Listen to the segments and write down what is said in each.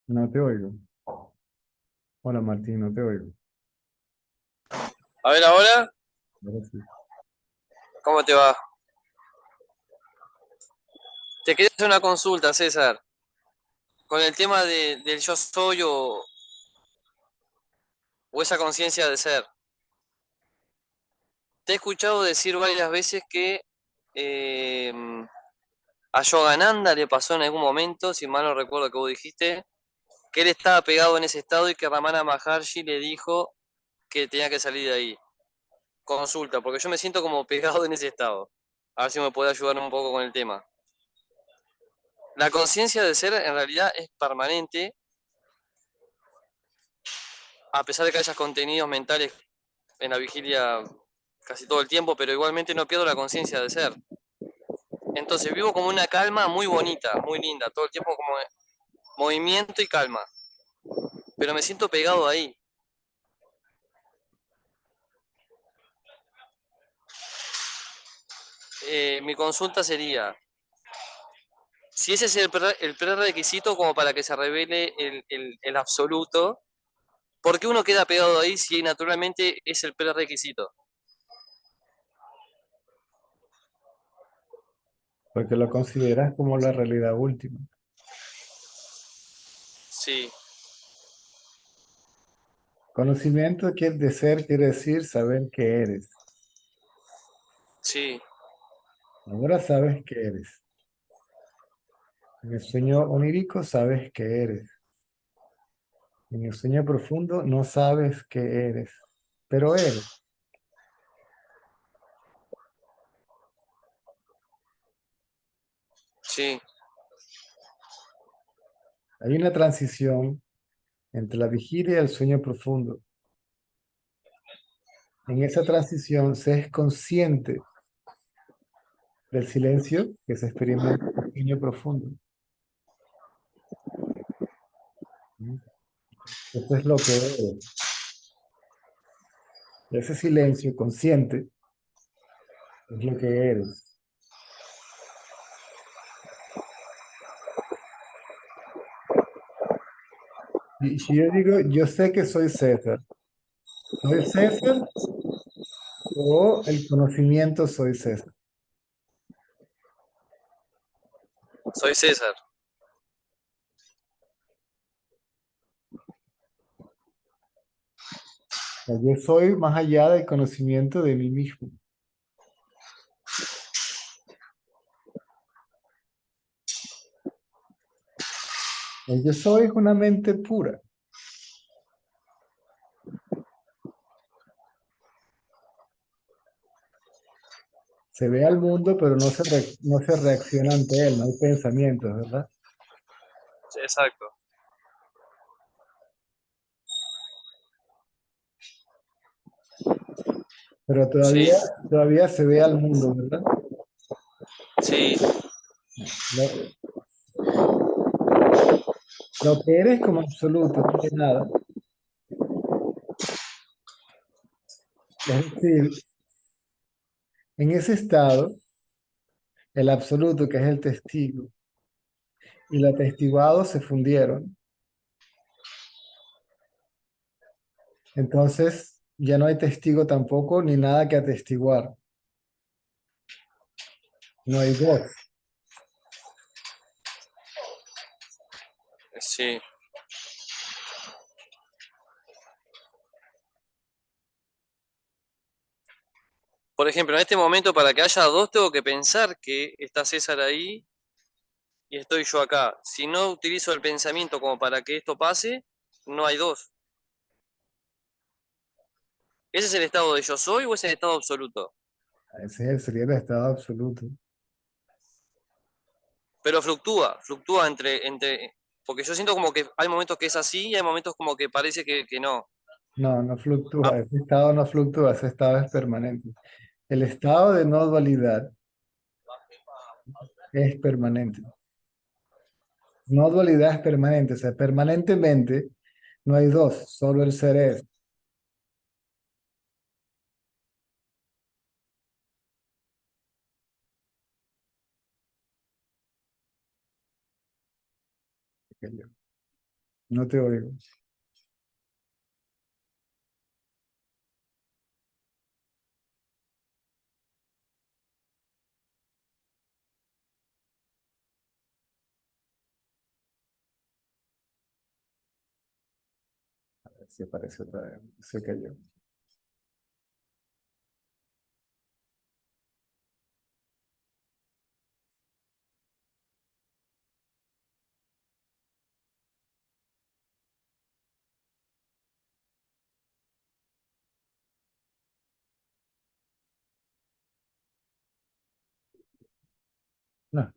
No te oigo. Hola Martín, no te oigo. A ver ahora, Ahora sí. ¿cómo te va? Te quería hacer una consulta, César, con el tema del yo soy o esa conciencia de ser. Te he escuchado decir varias veces que eh, a Yogananda le pasó en algún momento, si mal no recuerdo que vos dijiste, que él estaba pegado en ese estado y que Ramana Maharshi le dijo que tenía que salir de ahí. Consulta, porque yo me siento como pegado en ese estado. A ver si me puede ayudar un poco con el tema. La conciencia de ser en realidad es permanente, a pesar de que haya contenidos mentales en la vigilia casi todo el tiempo, pero igualmente no pierdo la conciencia de ser. Entonces vivo como una calma muy bonita, muy linda, todo el tiempo como movimiento y calma, pero me siento pegado ahí. Mi consulta sería, si ese es el prerequisito como para que se revele el absoluto, ¿por qué uno queda pegado ahí si naturalmente es el prerequisito? Porque lo consideras como la realidad última. Sí, Conocimiento de ser quiere decir saber que eres. sí, Ahora sabes que eres. En el sueño onírico sabes que eres. En el sueño profundo no sabes que eres, pero eres. sí, Hay una transición entre la vigilia y el sueño profundo. En esa transición se es consciente del silencio que se experimenta en el sueño profundo. ¿Mm? Eso es lo que eres. Ese silencio consciente es lo que eres. Y si yo digo, yo sé que soy César o el conocimiento soy César. soy César. O sea, yo soy más allá del conocimiento de mí mismo. El yo soy es una mente pura. Se ve al mundo, pero no se reacciona ante él, no hay pensamientos, ¿verdad? Sí, exacto. Pero Sí, todavía se ve al mundo, ¿verdad? sí, Lo, lo que eres como absoluto, no hay nada. Es decir, en ese estado, el absoluto, que es el testigo, y el atestiguado se fundieron. Entonces, ya no hay testigo tampoco, ni nada que atestiguar. No hay dos. sí. Por ejemplo, en este momento, para que haya dos, tengo que pensar que está César ahí y estoy yo acá. Si no utilizo el pensamiento como para que esto pase, no hay dos. ¿Ese es el estado de yo soy o es el estado absoluto? Sería el estado absoluto. Pero fluctúa porque yo siento como que hay momentos que es así y hay momentos como que parece que no. No, no Ah, fluctúa. Ese estado no fluctúa, ese estado es permanente. El estado de no dualidad es permanente. No dualidad es permanente, o sea, permanentemente no hay dos, solo el ser es. No te oigo. A ver si aparece otra vez. Se cayó. No.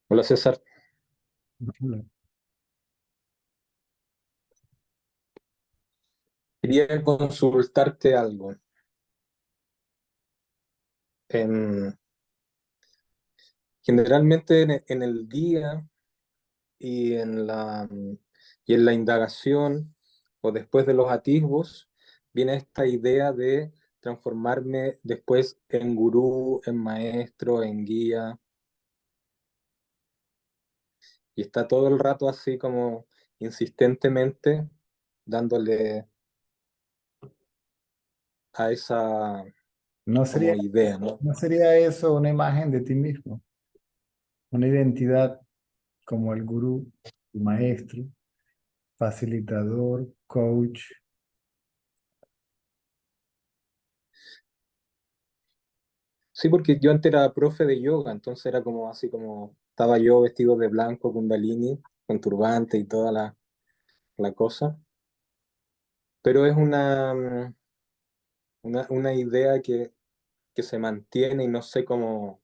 Hola César, No. quería consultarte algo. Em, Generalmente en el día y y en la indagación o después de los atisbos viene esta idea de transformarme después en gurú, en maestro, en guía, y está todo el rato así como insistentemente dándole a esa No sería, como idea, ¿no? no sería eso una imagen de ti mismo, una identidad como el gurú, el maestro, facilitador, coach. Sí, porque yo antes era profe de yoga, entonces era como así como estaba yo vestido de blanco, kundalini, con turbante y toda la cosa. Pero es una idea que se mantiene y no sé cómo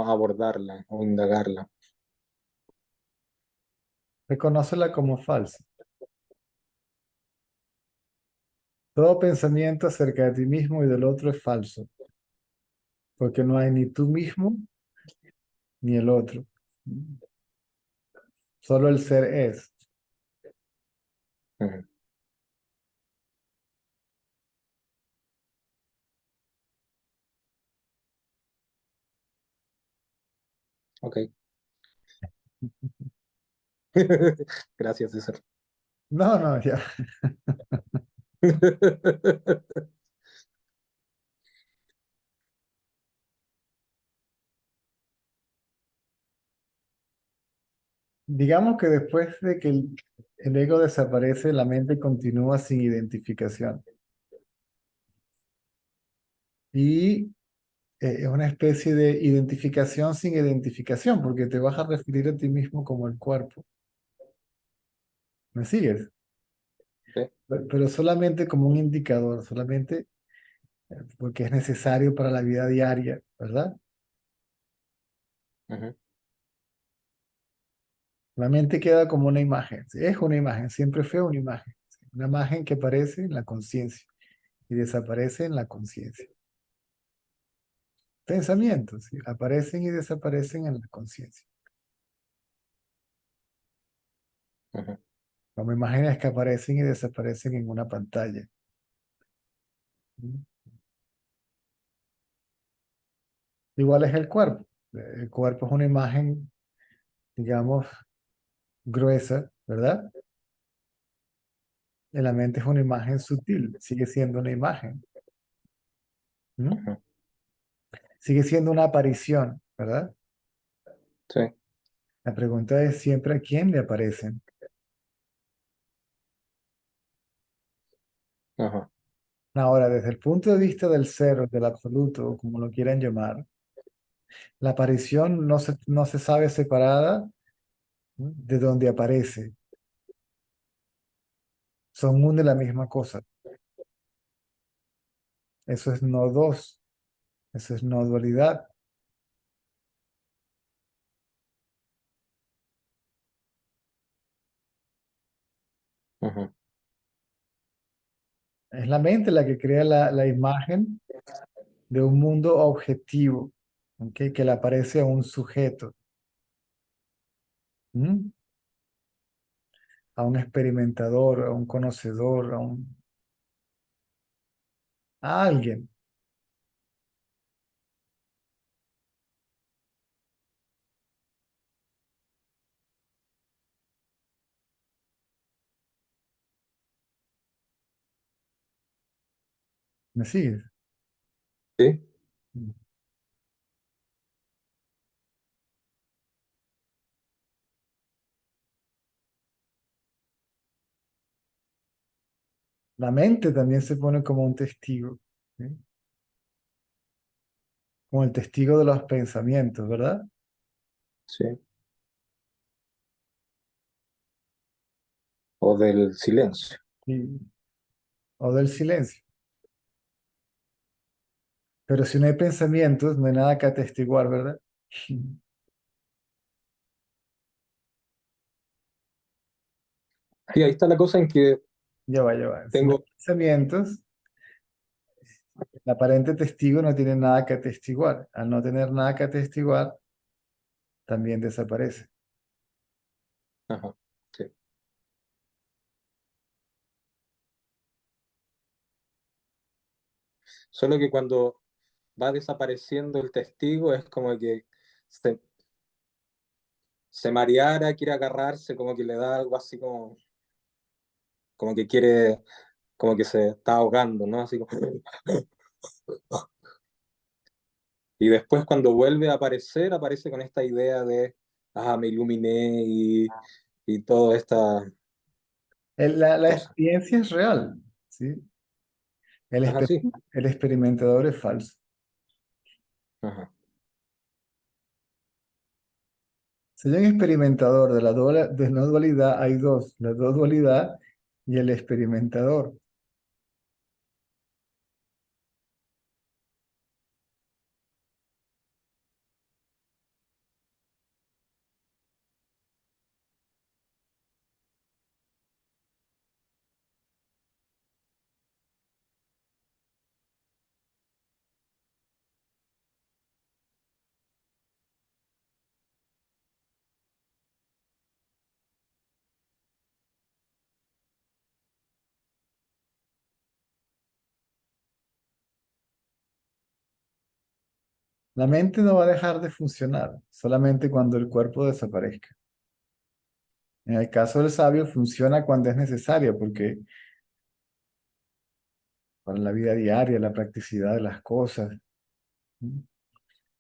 abordarla o indagarla. Reconócela como falsa. Todo pensamiento acerca de ti mismo y del otro es falso, porque no hay ni tú mismo ni el otro. Solo el ser es. Ujú. Ok. Gracias, César. No, no, ya. Digamos que después de que el ego desaparece, la mente continúa sin identificación. Y es una especie de identificación sin identificación, porque te vas a referir a ti mismo como el cuerpo. ¿Me sigues? ¿sí? Pero solamente como un indicador, solamente porque es necesario para la vida diaria, ¿verdad? Ujú, La mente queda como una imagen, ¿sí? Es una imagen, siempre fue una imagen, ¿sí? Una imagen que aparece en la conciencia y desaparece en la conciencia. Pensamientos, ¿sí? Aparecen y desaparecen en la conciencia. ujú, Como imágenes que aparecen y desaparecen en una pantalla. ¿Mm? Igual es el cuerpo. El cuerpo es una imagen, digamos, gruesa, ¿verdad? En la mente es una imagen sutil, sigue siendo una imagen. ¿Mm? ujú, Sigue siendo una aparición, ¿verdad? sí, La pregunta es siempre a quién le aparecen. ajá, Ahora, desde el punto de vista del ser, o del absoluto, o como lo quieran llamar, la aparición no se sabe separada, ¿no?, de donde aparece. Son una y la misma cosa. Eso es no dos, eso es no dualidad. ujú, Es la mente la que crea la imagen de un mundo objetivo, ¿ok?, que le aparece a un sujeto, ¿m?, a un experimentador, a un conocedor, a alguien. ¿Me sigues? sí, La mente también se pone como un testigo, ¿sí?, como el testigo de los pensamientos, ¿verdad? sí. O del silencio. Y- o del silencio. Pero si no hay pensamientos, no hay nada que atestiguar, ¿verdad? Sí, ahí está la cosa en que Ya va, ya va. Si no hay tengo, pensamientos, el aparente testigo no tiene nada que atestiguar. Al no tener nada que atestiguar, también desaparece. ajá, sí. Solo que cuando va desapareciendo el testigo es como que se, se mareara, quiere agarrarse, como que le da algo así como que quiere, como que se está ahogando, ¿no? Así como... Y después cuando vuelve a aparecer, aparece con esta idea de, me iluminé y toda esta La cosa. experiencia es real, ¿sí? El, Ajá, exper- sí. el experimentador es falso. Ajá, Si hay un experimentador de no dualidad, hay dos, la no dualidad y el experimentador. La mente no va a dejar de funcionar, solamente cuando el cuerpo desaparezca. En el caso del sabio funciona cuando es necesario, porque para la vida diaria, la practicidad de las cosas. ¿Sí?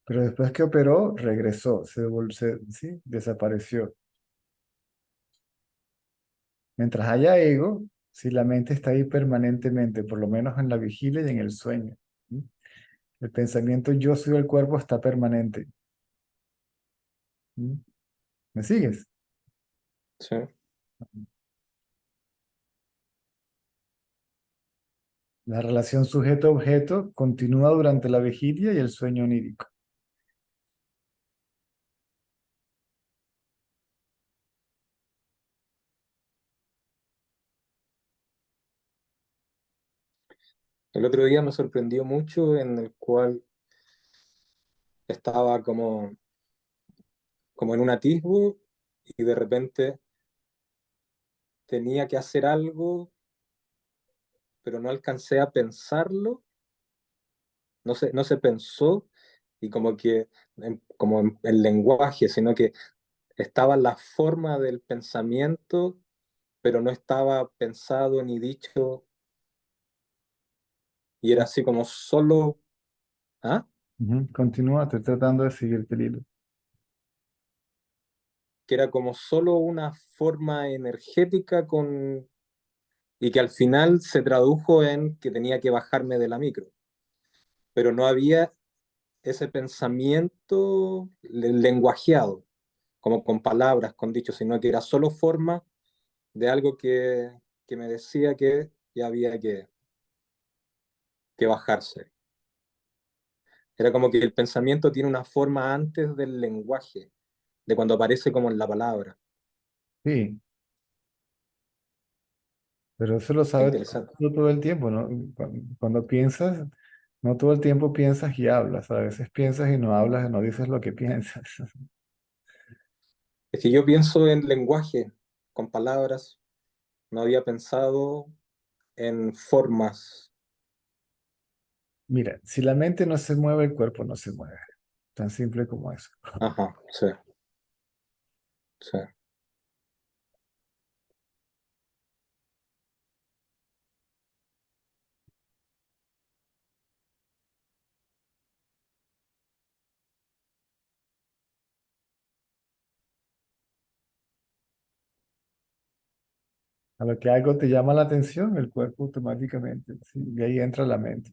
Pero después que operó, regresó, ¿sí?, desapareció. Mientras haya ego, si la mente está ahí permanentemente, por lo menos en la vigilia y en el sueño. ¿Sí? El pensamiento yo soy el cuerpo está permanente. ¿Mm? ¿Me sigues? Sí. La relación sujeto-objeto continúa durante la vigilia y el sueño onírico. El otro día me sorprendió mucho en el cual estaba como en un atisbo y de repente tenía que hacer algo, pero no alcancé a pensarlo, no se pensó y como que como en el lenguaje, sino que estaba la forma del pensamiento, pero no estaba pensado ni dicho y era así como solo, ¿ah? Ujú. Continúa, estoy tratando de seguirte el hilo. Que era como solo una forma energética y que al final se tradujo en que tenía que bajarme de la micro, pero no había ese pensamiento lenguajeado, como con palabras, con dichos, sino que era solo forma de algo que me decía que ya había que bajarse. Era como que el pensamiento tiene una forma antes del lenguaje, de cuando aparece como en la palabra. Sí, pero eso lo Qué sabes interesante. todo el tiempo, ¿no? Cuando piensas, no todo el tiempo piensas y hablas. A veces piensas y no hablas y no dices lo que piensas. Es que yo pienso en lenguaje, con palabras, no había pensado en formas. Mira, si la mente no se mueve, el cuerpo no se mueve. Tan simple como eso. Ajá, sí, sí. A lo que algo te llama la atención, el cuerpo automáticamente, sí, y ahí entra la mente.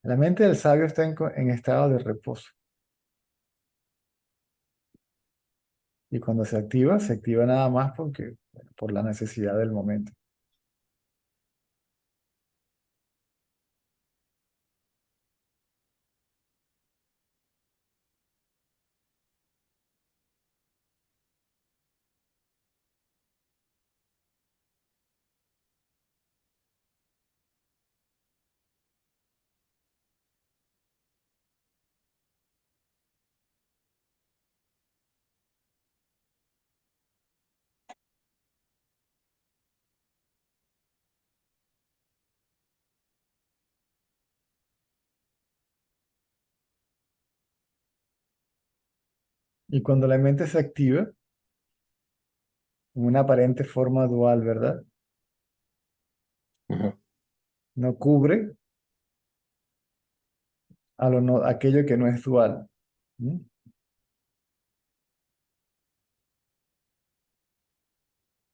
La mente del sabio está en estado de reposo. Y cuando se activa nada más porque, bueno, por la necesidad del momento. Y cuando la mente se activa, en una aparente forma dual, ¿verdad? Ujú, No cubre a lo no, aquello que no es dual. ¿Mm?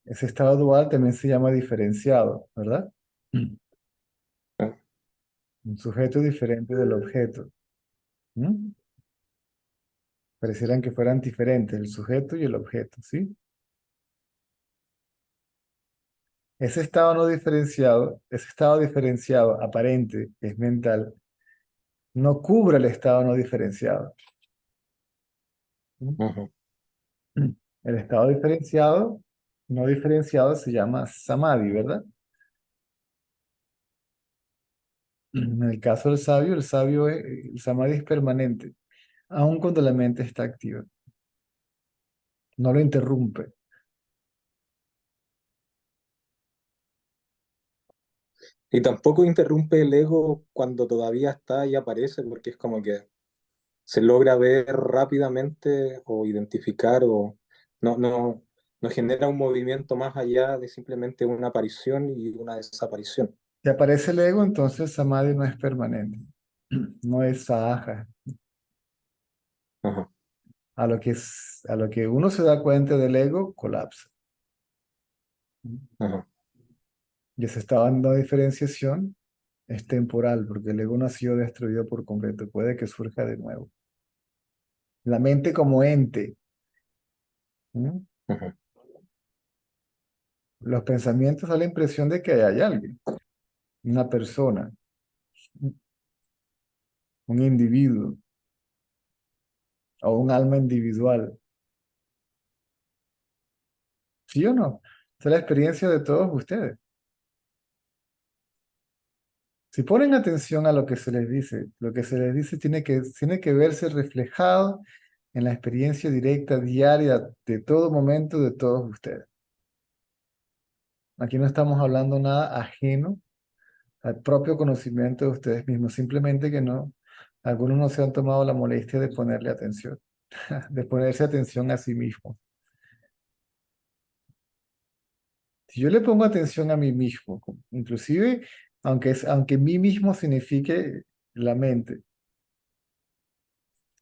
Ese estado dual también se llama diferenciado, ¿verdad? sí, Un sujeto diferente del objeto. ¿Mm? Parecieran que fueran diferentes el sujeto y el objeto, ¿sí? Ese estado diferenciado aparente, que es mental, no cubre el estado no diferenciado. ¿Mm? ujú, El estado diferenciado, no diferenciado, se llama samadhi, ¿verdad? En el caso del sabio, el samadhi es permanente, aun cuando la mente está activa. No lo interrumpe. y tampoco interrumpe el ego cuando todavía está y aparece, porque es como que se logra ver rápidamente o identificar o no genera un movimiento más allá de simplemente una aparición y una desaparición. Si aparece el ego, entonces el samadhi no es permanente. No es sahaja. Ajá, A lo que uno se da cuenta del ego, colapsa. ajá. Y ese estado de no diferenciación es temporal, porque el ego no ha sido destruido por completo, puede que surja de nuevo. La mente como ente. ¿Mm? Ujú. Los pensamientos dan la impresión de que hay alguien, una persona, un individuo o un alma individual. ¿Sí o no? Esa es la experiencia de todos ustedes. Si ponen atención a lo que se les dice, lo que se les dice tiene que verse reflejado en la experiencia directa, diaria, de todo momento, de todos ustedes. Aquí no estamos hablando nada ajeno al propio conocimiento de ustedes mismos, simplemente que no, algunos no se han tomado la molestia de ponerle atención, de ponerse atención a sí mismos. Si yo le pongo atención a mí mismo, inclusive, aunque mí mismo signifique la mente,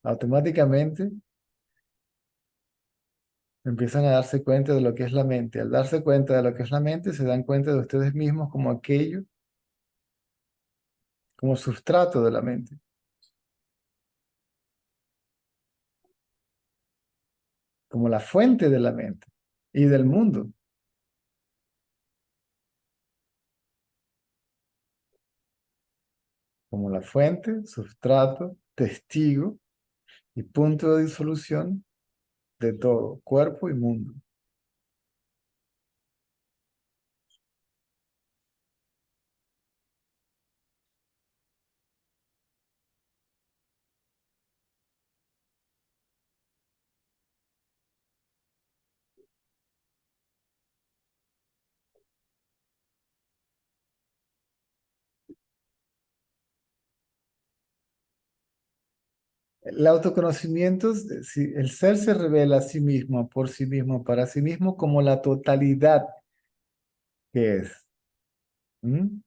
automáticamente empiezan a darse cuenta de lo que es la mente. Al darse cuenta de lo que es la mente, se dan cuenta de ustedes mismos como aquello, como sustrato de la mente, como la fuente de la mente y del mundo, como la fuente, sustrato, testigo y punto de disolución de todo, cuerpo y mundo. El autoconocimiento, si el ser se revela a sí mismo, por sí mismo, para sí mismo, como la totalidad que es. ¿Mm?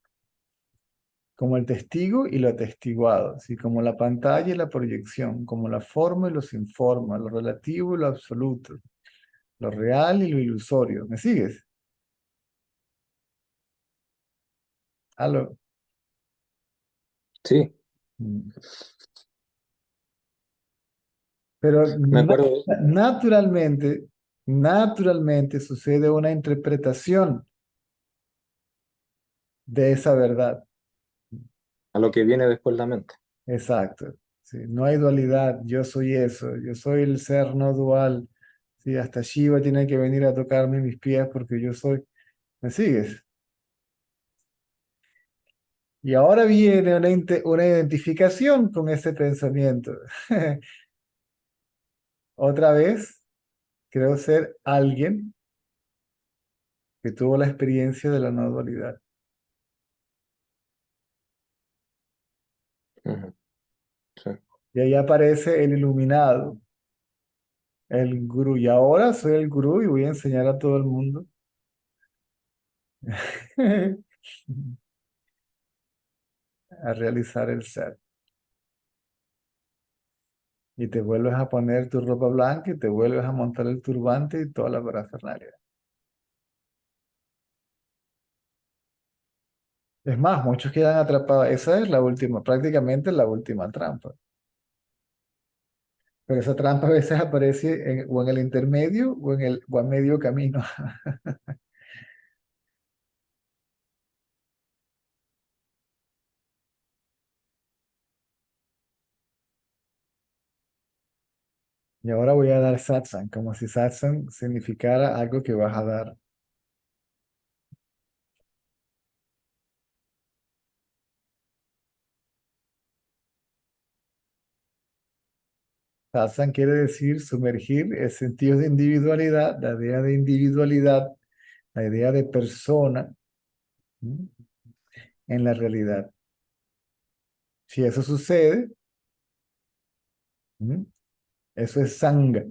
Como el testigo y lo atestiguado, así como la pantalla y la proyección, como la forma y lo sin forma, lo relativo y lo absoluto, lo real y lo ilusorio. ¿Me sigues? Aló. Sí, Mm. Pero me acuerdo de eso. naturalmente sucede una interpretación de esa verdad. A lo que viene después la mente. Exacto. Sí, no hay dualidad, yo soy eso, yo soy el ser no dual. Sí, hasta Shiva tiene que venir a tocarme mis pies porque yo soy. ¿Me sigues? Y ahora viene una identificación con ese pensamiento. Otra vez, creo ser alguien que tuvo la experiencia de la no dualidad. Ujú. Sí. Y ahí aparece el iluminado, el gurú. Y ahora soy el gurú y voy a enseñar a todo el mundo a realizar el ser. Y te vuelves a poner tu ropa blanca y te vuelves a montar el turbante y toda la parafernalia. Es más, muchos quedan atrapados. Esa es la última, prácticamente la última trampa. Pero esa trampa a veces aparece o en el intermedio o a medio camino. Y ahora voy a dar satsang, como si satsang significara algo que vas a dar. Satsang quiere decir sumergir el sentido de individualidad, la idea de individualidad, la idea de persona, ¿m? En la realidad. Si eso sucede, ¿m? Eso es sangha.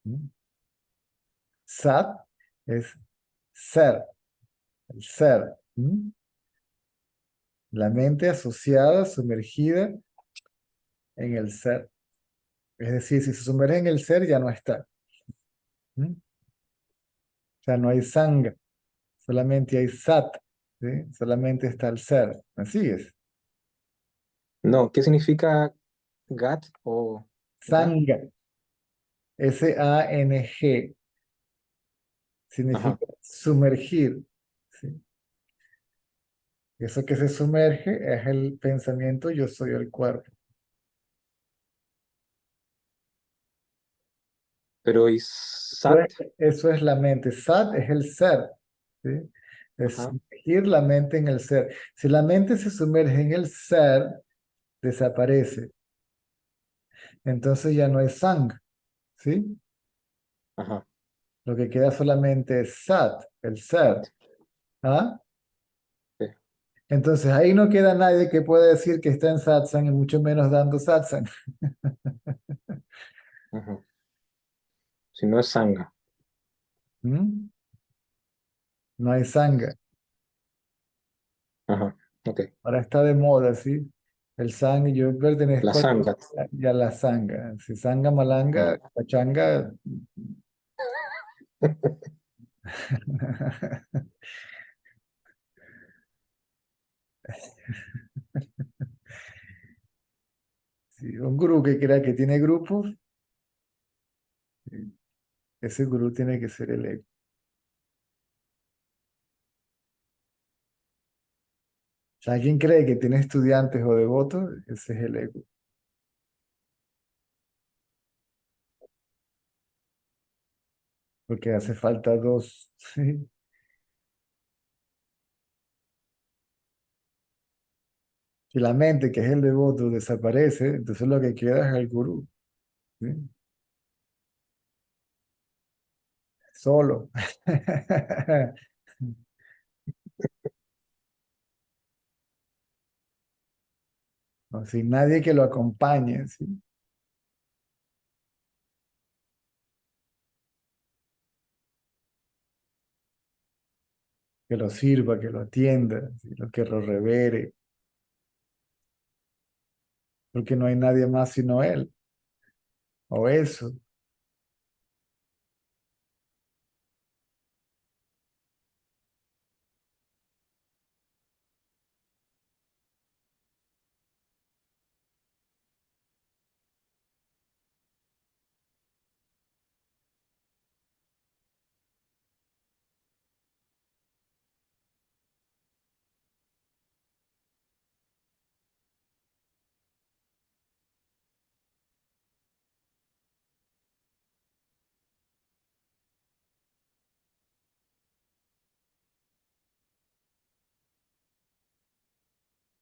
¿M? Sat es ser, el ser. ¿M? La mente asociada, sumergida en el ser. Es decir, si se sumerge en el ser, ya no está. ¿Mm? O sea, no hay sangha, solamente hay sat. ¿sí? Solamente está el ser. ¿Me sigues? No, ¿qué significa gat o ga? Sanga, S-A-N-G, Ajá, significa sumergir. ¿Sí? Eso que se sumerge es el pensamiento yo soy el cuerpo. pero ¿y Eso sat? es, eso es la mente. Sat es el ser. ¿Sí? Es Ajá, sumergir la mente en el ser. Si la mente se sumerge en el ser, desaparece. Entonces ya no es sang. ¿Sí? ajá, Lo que queda solamente es sat, el ser. ¿Ah? sí, Entonces ahí no queda nadie que pueda decir que está en satsang y mucho menos dando satsang. ajá. Si no es sanga, ¿Mm? No hay sanga. ajá, ok. Ahora está de moda, ¿sí? El sang, yo La pertenezco sanga, a la sanga. Si sanga malanga, pachanga. Sí, un gurú que crea que tiene grupos, sí, ese gurú tiene que ser el ego. Si alguien cree que tiene estudiantes o devotos, ese es el ego. Porque hace falta dos. ¿Sí? Si la mente, que es el devoto, desaparece, entonces lo que queda es el gurú. ¿Sí? Solo. No, sin nadie que lo acompañe, ¿sí? Que lo sirva, que lo atienda, ¿sí? Que lo revere, porque no hay nadie más sino él, o eso.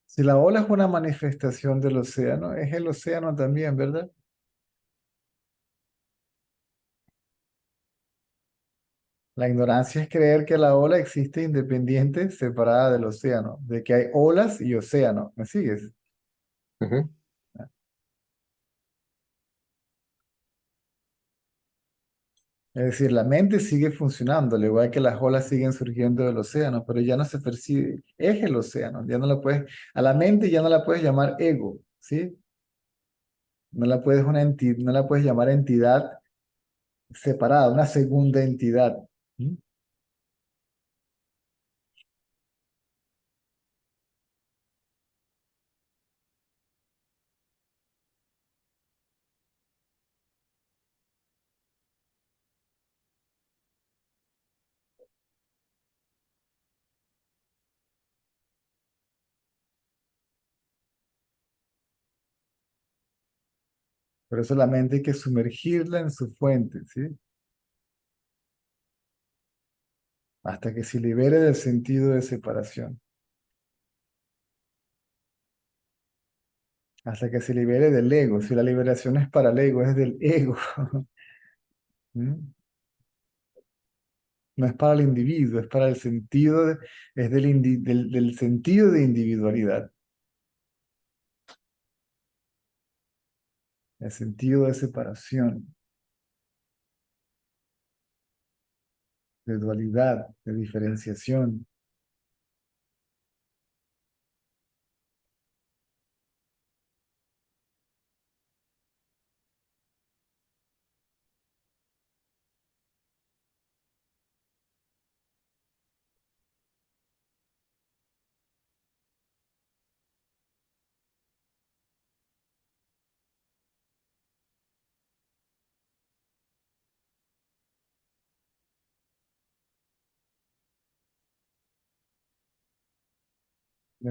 Si la ola es una manifestación del océano, es el océano también, ¿verdad? La ignorancia es creer que la ola existe independiente, separada del océano, de que hay olas y océano. ¿Me sigues? ujú, Es decir, la mente sigue funcionando, al igual que las olas siguen surgiendo del océano, pero ya no se percibe, es el océano, ya no lo puedes, a la mente ya no la puedes llamar ego, ¿sí? No la puedes llamar entidad separada, una segunda entidad. ¿Sí? Por eso la mente hay que sumergirla en su fuente, ¿sí? Hasta que se libere del sentido de separación, hasta que se libere del ego. Si la liberación es para el ego, es del ego. ¿Mm? No es para el individuo, es para el sentido, es del sentido de individualidad, el sentido de separación, de dualidad, de diferenciación.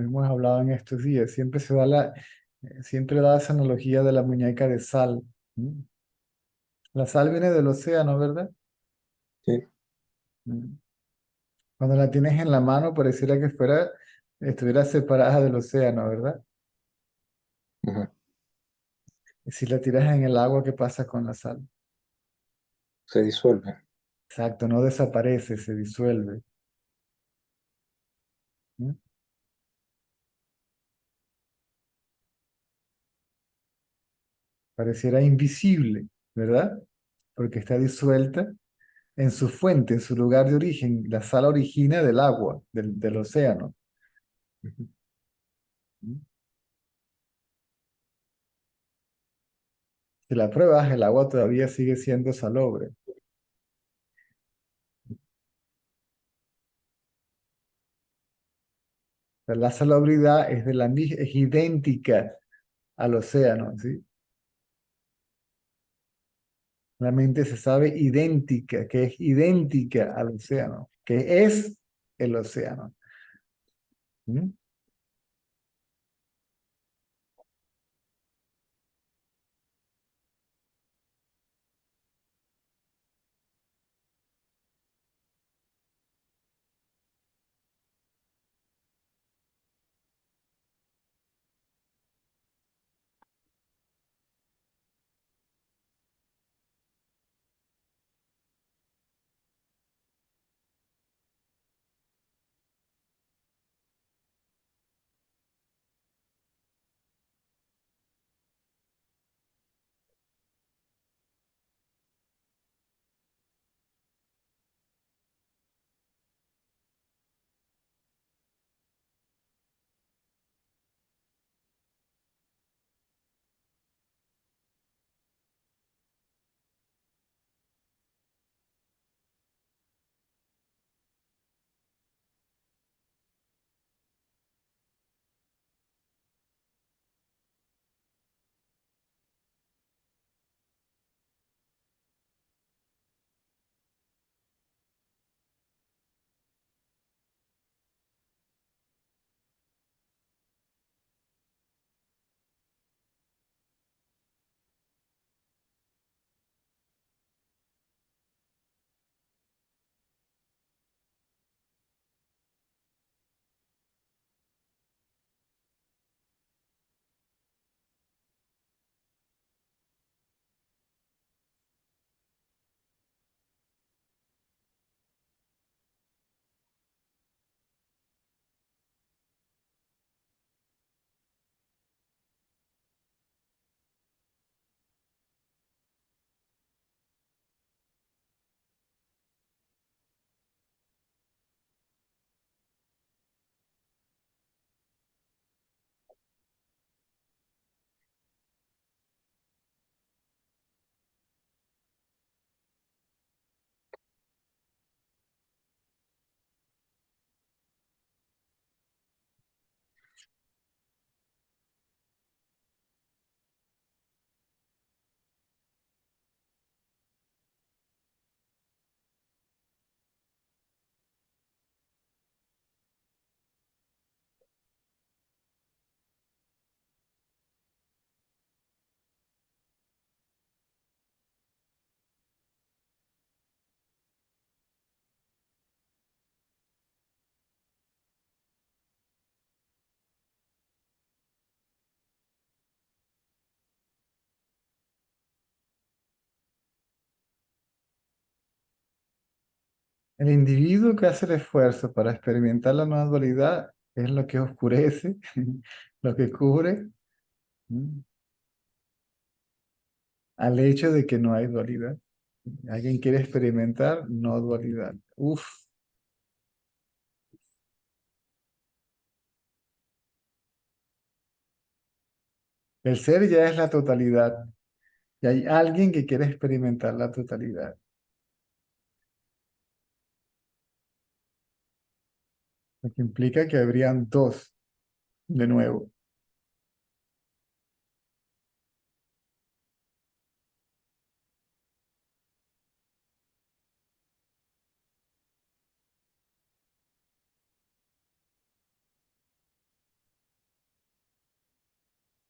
lo hemos hablado en estos días. Siempre da esa analogía de la muñeca de sal. ¿Mm? La sal viene del océano, ¿verdad? Sí. Mm. Cuando la tienes en la mano, pareciera que estuviera separada del océano, ¿verdad? Ujú. Y si la tiras en el agua, ¿qué pasa con la sal? Se disuelve. Exacto, no desaparece, se disuelve. ¿Mm? Pareciera invisible, ¿verdad? Porque está disuelta en su fuente, en su lugar de origen. La sal origina del agua, del océano. Ujú. ¿Mm? Si la pruebas, el agua todavía sigue siendo salobre. O sea, la salobridad es idéntica al océano, ¿sí? La mente se sabe idéntica, que es idéntica al océano, que es el océano. ¿Mm? El individuo que hace el esfuerzo para experimentar la nueva dualidad es lo que oscurece, lo que cubre, ¿m? Al hecho de que no hay dualidad. Alguien quiere experimentar no dualidad. Uf, el ser ya es la totalidad. Y hay alguien que quiere experimentar la totalidad. Lo que implica que habrían dos de nuevo.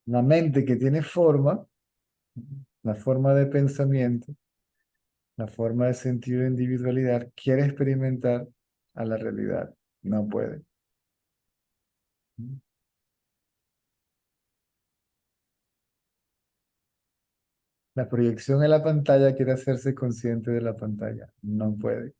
La mente que tiene forma, la forma de pensamiento, la forma de sentido de individualidad, quiere experimentar a la realidad. No puede. La proyección en la pantalla quiere hacerse consciente de la pantalla. No puede.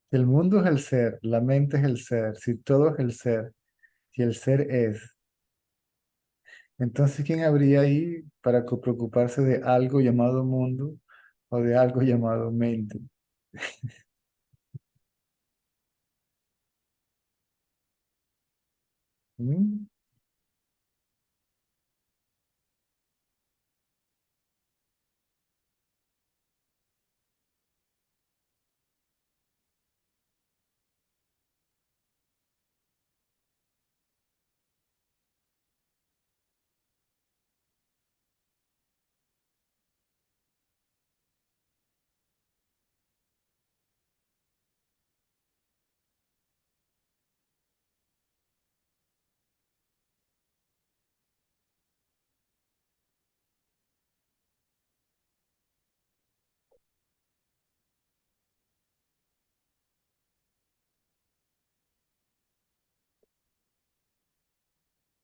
Si el mundo es el ser, la mente es el ser, si todo es el ser, si el ser es, entonces ¿quién habría ahí para preocuparse de algo llamado mundo o de algo llamado mente? ¿Mm?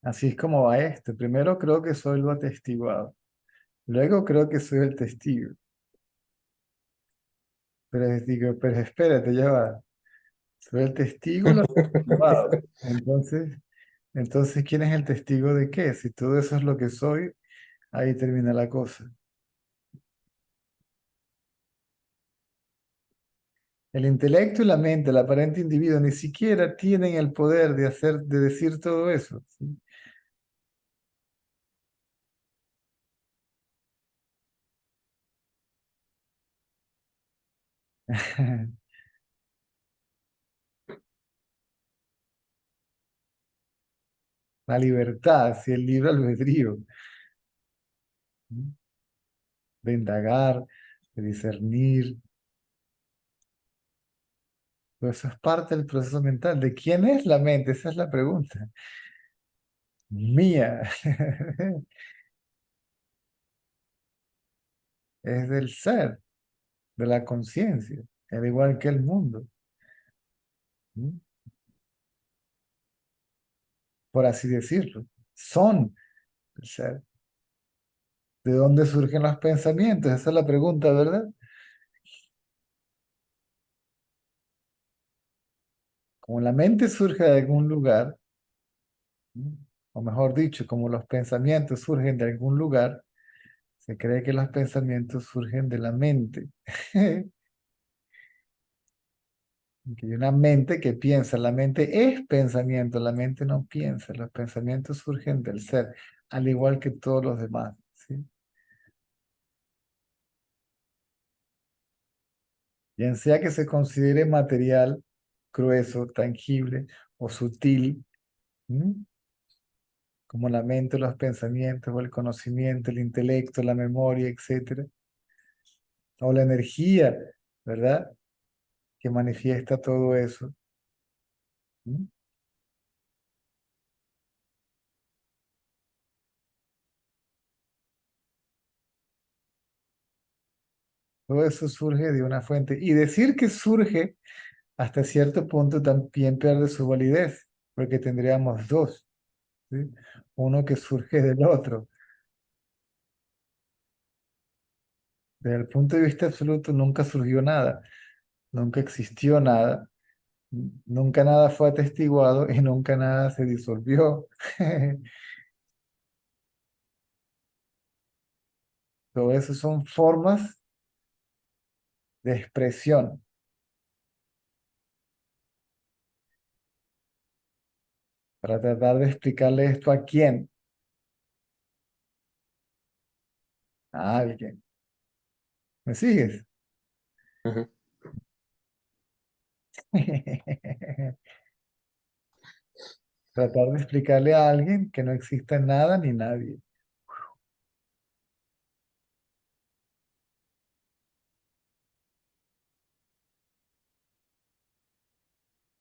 Así es como va esto. Primero creo que soy lo atestiguado. Luego creo que soy el testigo. Pero digo, pero espérate, ya va. Soy el testigo, lo atestiguado. Entonces, ¿quién es el testigo de qué? Si todo eso es lo que soy, ahí termina la cosa. El intelecto y la mente, el aparente individuo, ni siquiera tienen el poder de hacer, de decir todo eso. ¿Sí? La libertad, si el libre albedrío, ¿sí? De indagar, de discernir, todo eso es parte del proceso mental. ¿De quién es la mente? Esa es la pregunta. Mía. Es del ser, de la conciencia, al igual que el mundo. ¿Sí? Por así decirlo. Son el ser. ¿De dónde surgen los pensamientos? Esa es la pregunta, ¿verdad? Como la mente surge de algún lugar, ¿sí? O mejor dicho, como los pensamientos surgen de algún lugar, se cree que los pensamientos surgen de la mente. Que hay una mente que piensa, la mente es pensamiento, la mente no piensa, los pensamientos surgen del ser, al igual que todos los demás, ¿sí? Bien sea que se considere material, grueso, tangible o sutil, ¿m? Como la mente, los pensamientos o el conocimiento, el intelecto, la memoria, etcétera, o la energía, ¿verdad? Que manifiesta todo eso. ¿M? Todo eso surge de una fuente. Y decir que surge hasta cierto punto también pierde su validez, porque tendríamos dos, ¿sí? Uno que surge del otro. Desde el punto de vista absoluto nunca surgió nada, nunca existió nada, nunca nada fue atestiguado y nunca nada se disolvió. Todo eso son formas de expresión. Para tratar de explicarle esto a quién. a alguien. ¿Me sigues? Ujú. Tratar de explicarle a alguien que no existe nada ni nadie.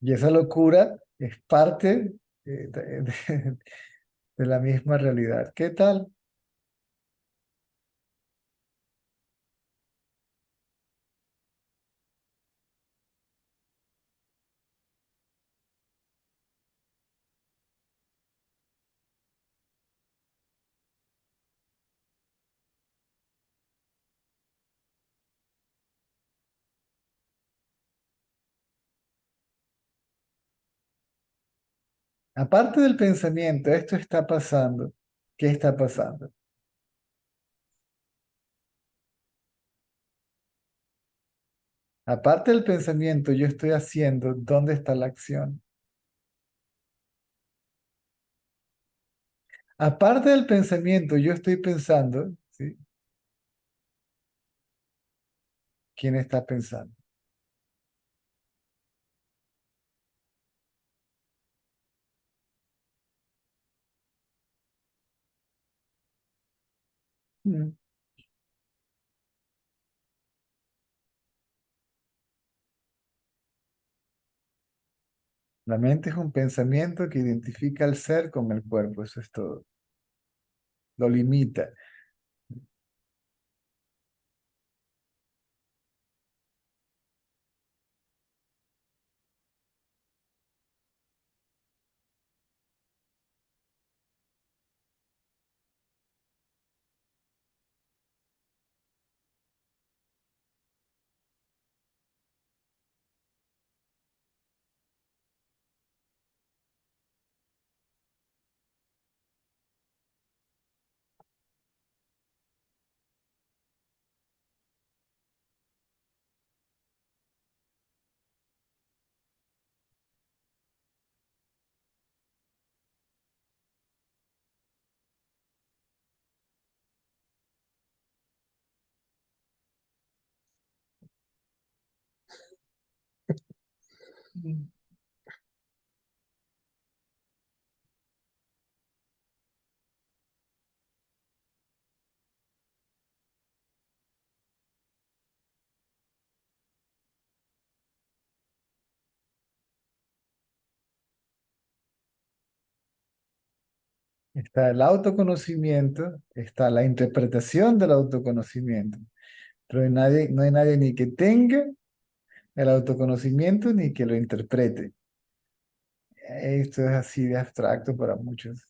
Y esa locura es parte de la misma realidad. ¿Qué tal? Aparte del pensamiento, esto está pasando. ¿Qué está pasando? Aparte del pensamiento, yo estoy haciendo, ¿dónde está la acción? Aparte del pensamiento, yo estoy pensando, ¿sí? ¿Quién está pensando? Mm. La mente es un pensamiento que identifica al ser con el cuerpo, eso es todo. Lo limita. Mm. Está el autoconocimiento, está la interpretación del autoconocimiento, pero no hay nadie ni que tenga el autoconocimiento ni que lo interprete. Esto es así de abstracto para muchos.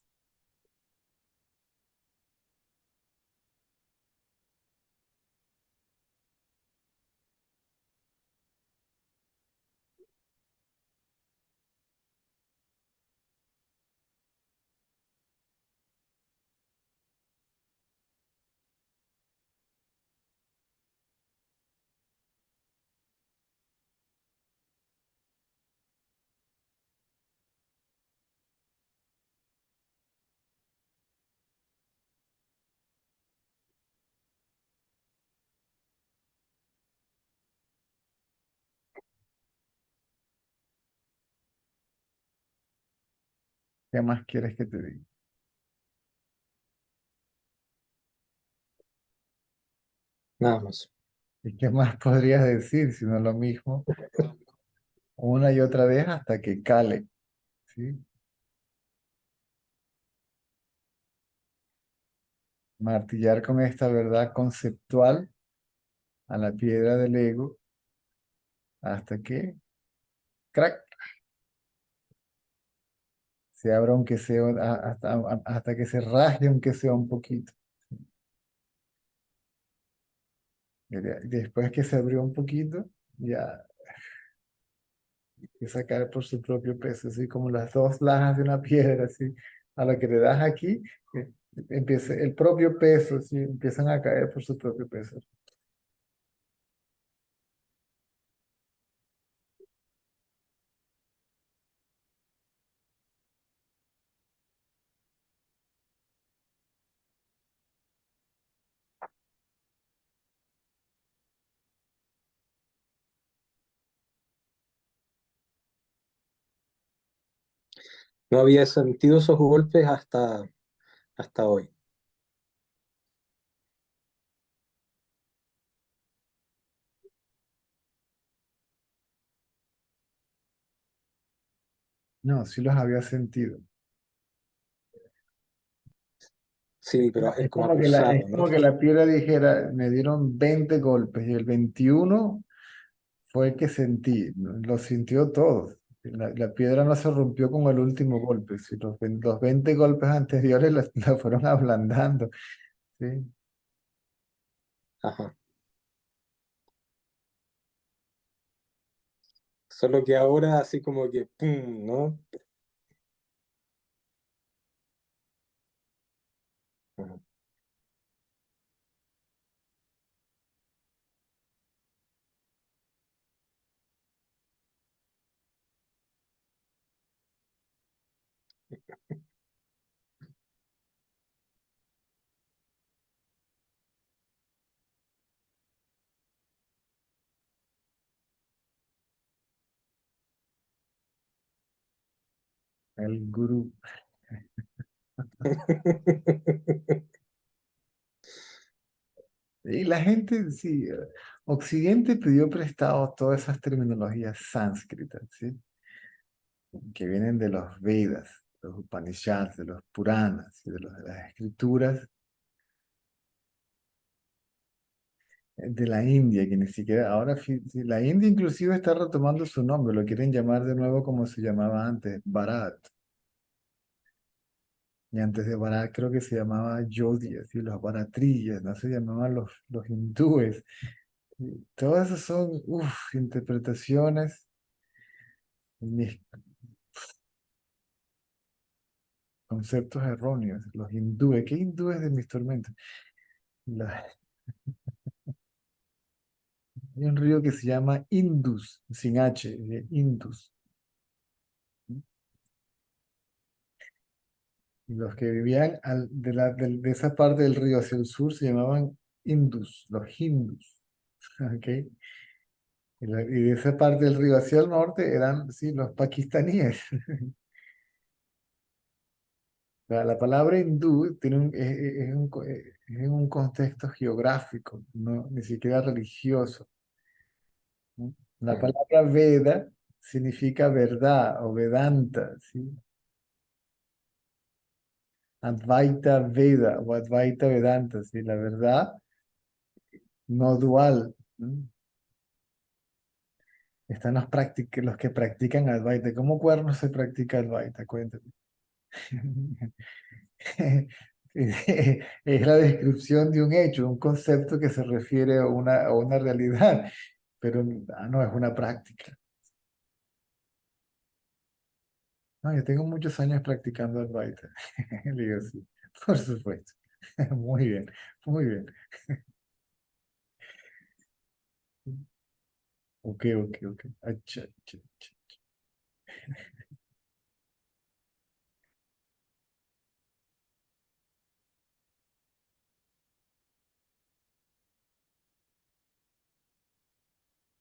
¿Qué más quieres que te diga? Nada más. ¿Y qué más podrías decir sino lo mismo una y otra vez hasta que cale? ¿Sí? Martillar con esta verdad conceptual a la piedra del ego hasta que, crack, se abra aunque sea, hasta que se rasgue aunque sea un poquito. Y después que se abrió un poquito, ya empieza a caer por su propio peso, así como las dos lajas de una piedra, así, a la que le das aquí, empieza el propio peso, así, empiezan a caer por su propio peso. No había sentido esos golpes hasta hoy. No, sí los había sentido. Sí, pero es Es como como que es acusado, ¿no? como que la piedra dijera, me dieron 20 golpes y el 21 fue el que sentí, ¿no? Lo sintió todo. La piedra no se rompió con el último golpe, si los 20 golpes anteriores la fueron ablandando, ¿sí? Ajá. Solo que ahora así como que, ¡pum!, ¿no? Ajá. El gurú. Y la gente, sí, Occidente pidió prestado todas esas terminologías sánscritas, ¿sí? Que vienen de los Vedas, los Upanishads, de los Puranas, y de las escrituras de la India, que ni siquiera, ahora sí, la India inclusive está retomando su nombre, lo quieren llamar de nuevo como se llamaba antes, Bharat. Y antes de Bharat creo que se llamaba Yodia, ¿sí? Los Bharatrillas, no se llamaban los hindúes. Y todas esas son, interpretaciones, mis conceptos erróneos. Los hindúes, ¿qué hindúes de mis tormentos? La- Hay un río que se llama Indus, sin H, Indus. Y los que vivían de esa parte del río hacia el sur se llamaban Indus, los hindus. ¿Ok? Y de esa parte del río hacia el norte eran, sí, los pakistaníes. La palabra hindú tiene es en un contexto geográfico, no, ni siquiera religioso, ¿no? La Mm, palabra Veda significa verdad o Vedanta, ¿sí? Advaita Veda o Advaita Vedanta, ¿sí? La verdad no dual, ¿no? Están los que practican Advaita. ¿Cómo cuernos se practica Advaita? Cuéntame. Es la descripción de un hecho, un concepto que se refiere a una realidad, pero no es una práctica. No, yo tengo muchos años practicando Advaita. Le digo, sí, por supuesto. Muy bien, muy bien. Ok, ok, ok. Acha, acha, acha.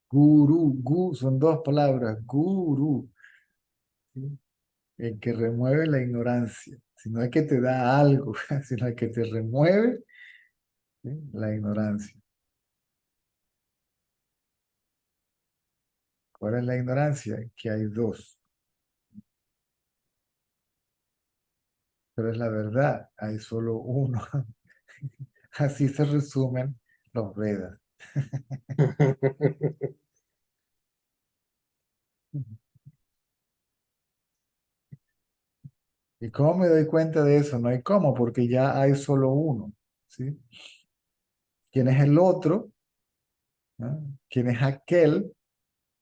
Gurú, son dos palabras, gurú, ¿sí? El que remueve la ignorancia. Si no es que te da algo, sino el que te remueve, ¿sí? La ignorancia. ¿Cuál es la ignorancia? Que hay dos. Pero es la verdad, hay solo uno. Así se resumen los Vedas. ¿Y cómo me doy cuenta de eso? No hay cómo, porque ya hay solo uno, ¿sí? ¿Quién es el otro? ¿No? ¿Quién es aquel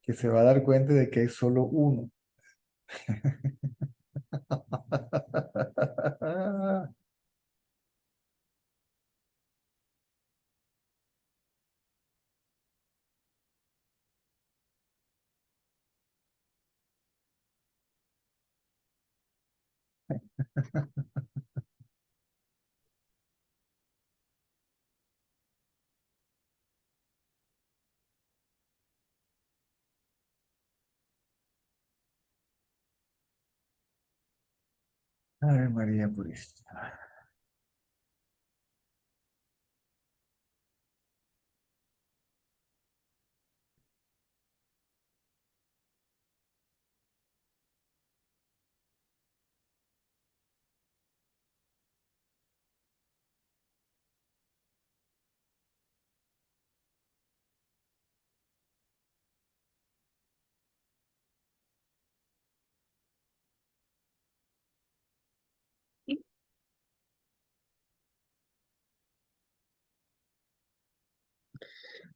que se va a dar cuenta de que hay solo uno? Ave María Purísima.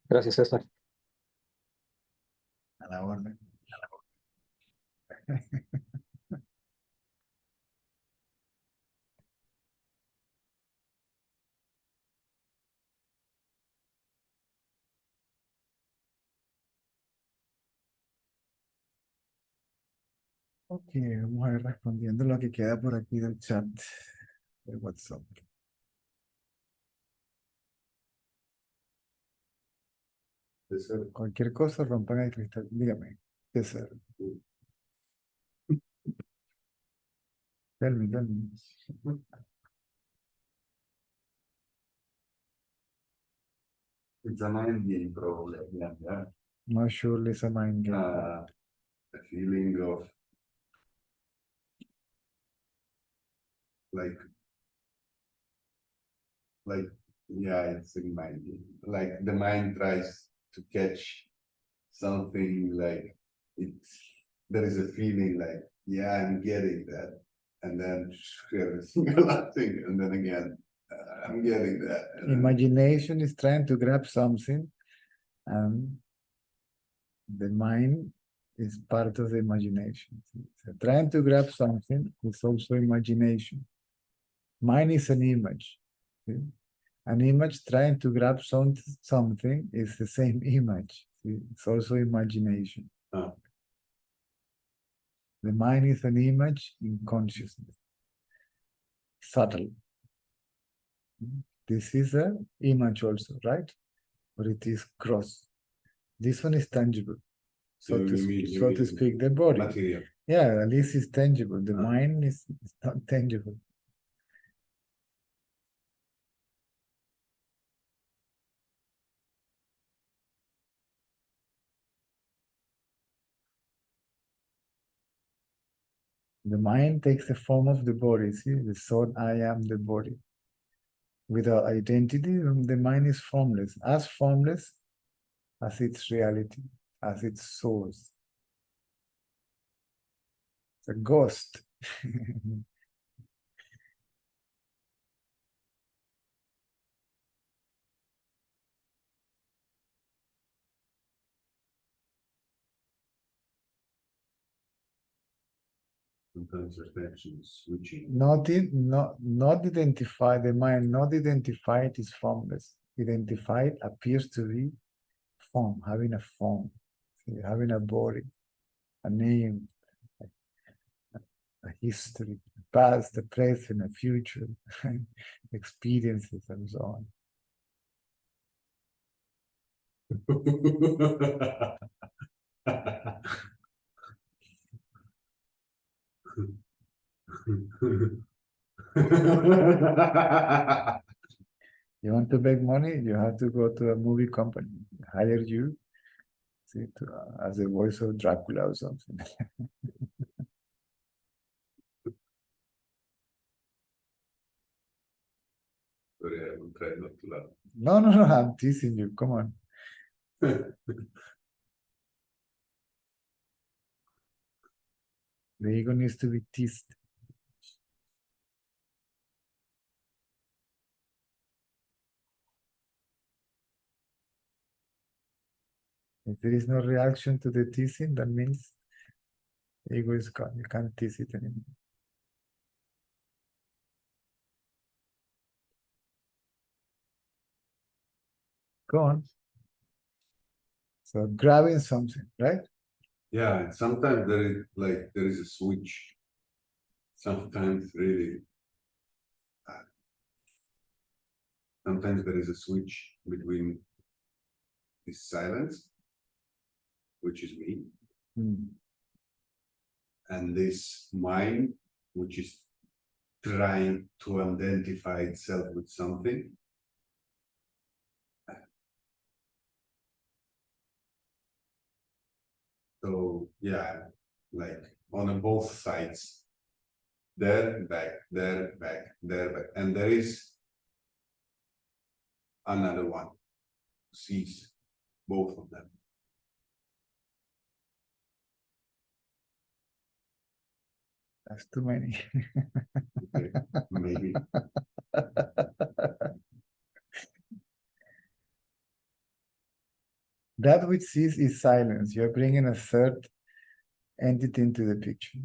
Gracias, César. A la orden. Ok, vamos a ir respondiendo lo que queda por aquí del chat de WhatsApp. Cualquier cosa, rompan el cristal. Dígame. César. Tell me, tell me. It's a mind game problem. Yeah. No, surely it's a mind game. A feeling of like yeah, it's a mind game. Like the mind tries to catch something, like there is a feeling like, yeah, I'm getting that, and then nothing, and then again, I'm getting that. And Imagination is trying to grab something, and the mind is part of the imagination. So trying to grab something is also imagination. Mind is an image. See? An image trying to grab something is the same image. See? It's also imagination. Oh. The mind is an image in consciousness. Subtle. This is an image also, right? But it is gross. This one is tangible. So to speak, the body. Material. Yeah, at least it's tangible. The mind is not tangible. The mind takes the form of the body. See, the thought, I am the body. Without identity, the mind is formless as its reality, as its source. It's a ghost. Sometimes reflections switching. Not identify the mind, not identified is formless. Identified appears to be form, having a form, having a body, a name, a history, a past, a present, a future, experiences, and so on. You want to make money, you have to go to a movie company, hire you, see, as a voice of Dracula or something. Sorry, I will try not to laugh. No, I'm teasing you. Come on. The ego needs to be teased. If there is no reaction to the teasing, that means the ego is gone. You can't tease it anymore. Go on. So grabbing something, right? Yeah, and sometimes there is a switch. Sometimes really, sometimes there is a switch between this silence, which is me, and this mind, which is trying to identify itself with something. So yeah, like on both sides, there, back, there, back, there, back, and there is another one, sees both of them. That's too many. Okay, maybe. That which sees is silence. You're bringing a third entity into the picture.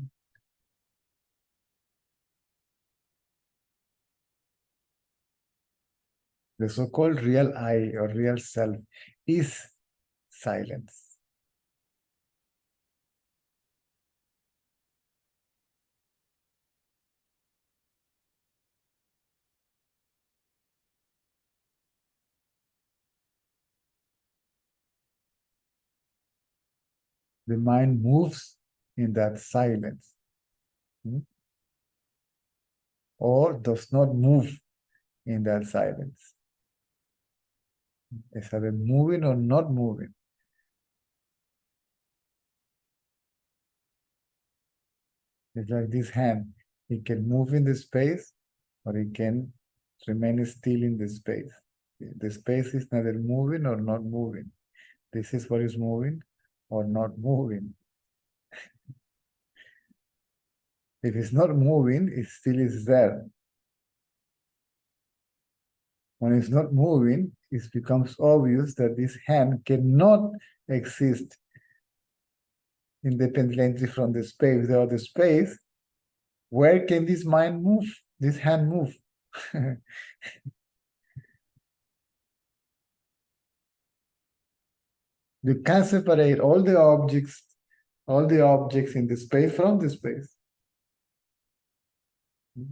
The so-called real I or real self is silence. The mind moves in that silence. Or does not move in that silence. Is either moving or not moving. It's like this hand. It can move in the space or it can remain still in the space. The space is neither moving or not moving. This is what is moving or not moving. If it's not moving, it still is there. When it's not moving, it becomes obvious that this hand cannot exist independently from the space. Without the space, where can this mind move? This hand move? You can't separate all the objects in the space from the space.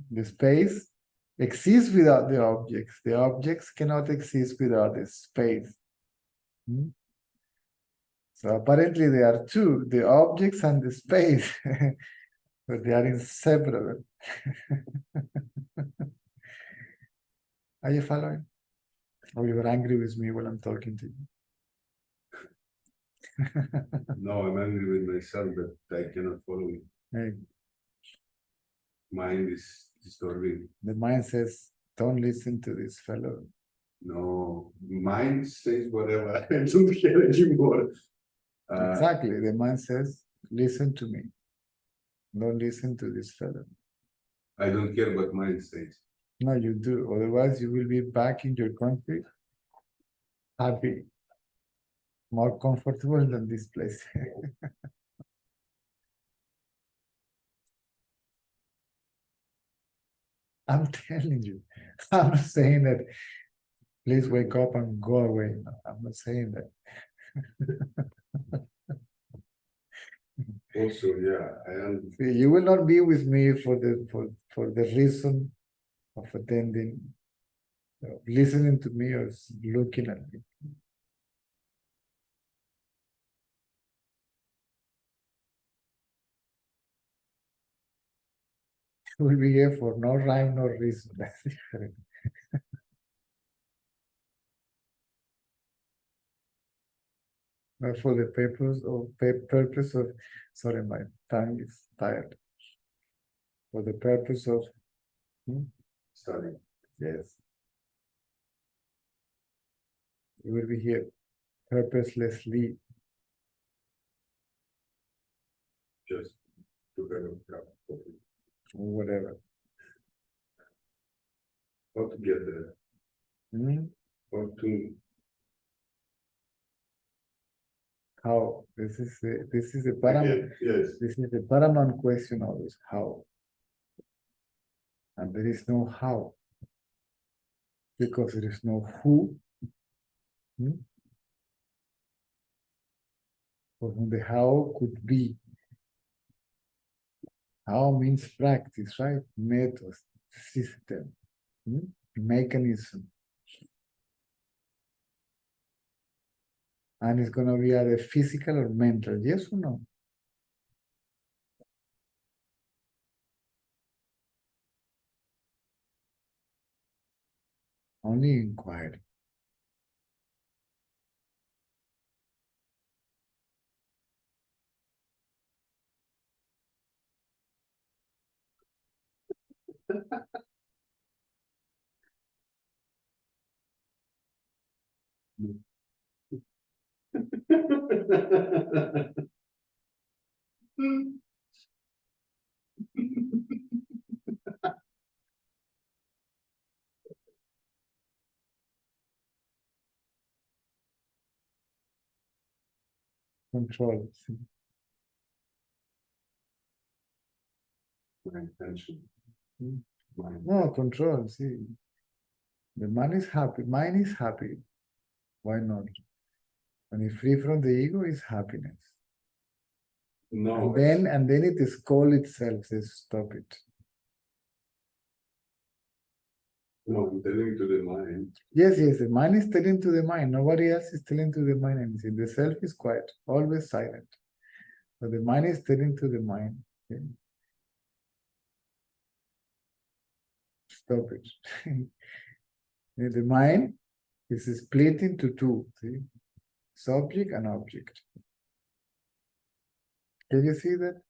The space exists without the objects. The objects cannot exist without the space. So apparently there are two, the objects and the space, but they are inseparable. Are you following? Or you are angry with me while I'm talking to you? No, I'm angry with myself that I cannot follow it. Hey, Mind is disturbing. the mind says, don't listen to this fellow. No, mind says whatever. I don't care anymore. Exactly. The mind says, listen to me. Don't listen to this fellow. I don't care what mind says. No, you do. Otherwise, you will be back in your country, happy, more comfortable than this place. I'm telling you. I'm not saying that please wake up and go away. No, I'm not saying that. Also, yeah, I am. You will not be with me for the reason of attending, listening to me or looking at me. You will be here for no rhyme, no reason. That's different. Not for the purpose of, sorry, my tongue is tired. For the purpose of Studying. yes. You will be here purposelessly. Just to kind of grab coffee. Or whatever. How to get there. How to. How? This is the paramount. Yes. This is the paramount question always. How? And there is no how. Because there is no who. For whom the how could be. How means practice, right? Method, system, mechanism. And it's going to be either physical or mental, yes or no? only inquiry. Control. See. My intention. Hmm. My No, control. See, the man is happy. Mind is happy. Why not? When it's free from the ego, is happiness. no. And then it is called itself. Says stop it. No, I'm telling to the mind. Yes, the mind is telling to the mind. Nobody else is telling to the mind anything. The self is quiet, always silent. But the mind is telling to the mind. Okay? Stop it. The mind is split into two. See? Subject and object. Can you see that?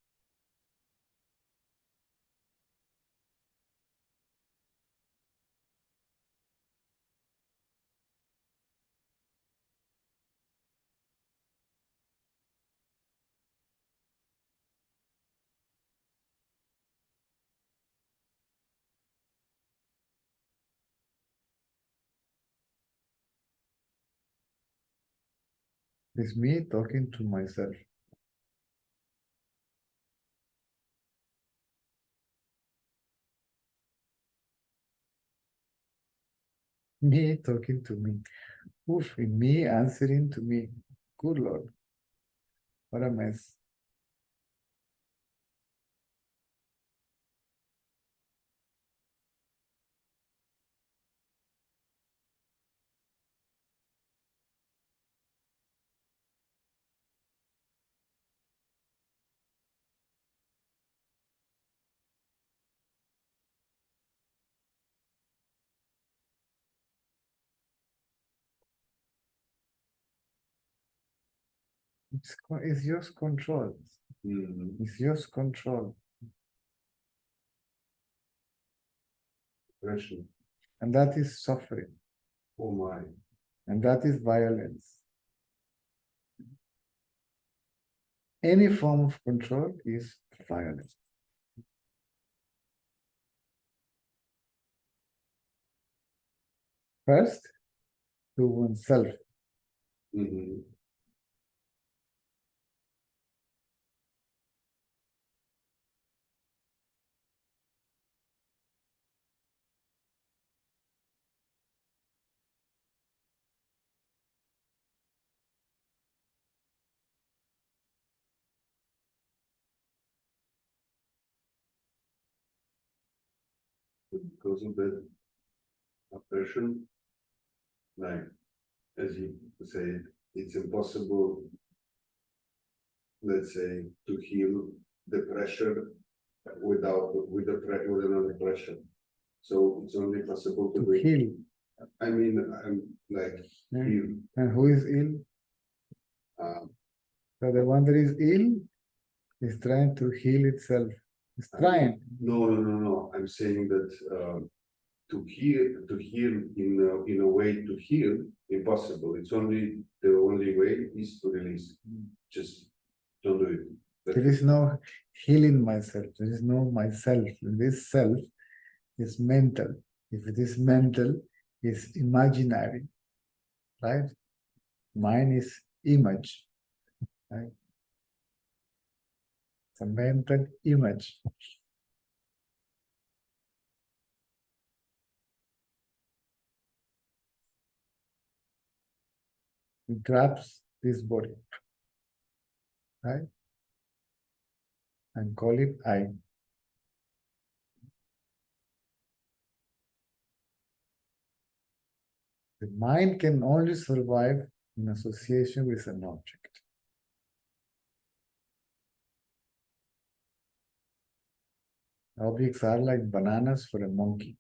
It's me talking to myself. Me talking to me. Oof, me answering to me. Good Lord. What a mess. It's just control. Mhm. It's just control. Pressure. And that is suffering. Oh my. And that is violence. Any form of control is violence. First, to oneself. Mhm. Because of that oppression, like as you say, it's impossible, let's say, to heal the pressure with another pressure. So it's only possible to To do it. heal. I mean, I'm like Yeah. heal. And who is ill? So the one that is ill is trying to heal itself. It's trying. No. I'm saying that to heal in a way to heal impossible. It's only the only way is to release. Just don't do it. There is no healing myself. There is no myself. This self is mental. If it is mental, it's imaginary, right? Mine is image, right? It's a mental image. It grabs this body, right? And call it I. The mind can only survive in association with an object. Objects are like bananas for a monkey.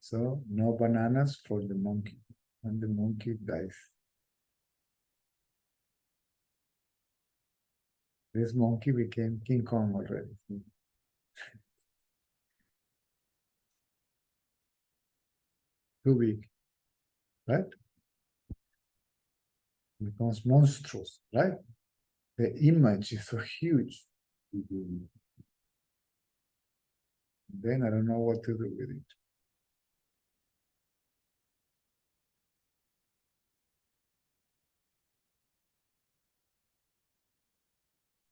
So no bananas for the monkey. And the monkey dies. This monkey became King Kong already. Too big, right? Becomes monstrous, right? The image is so huge. Then I don't know what to do with it.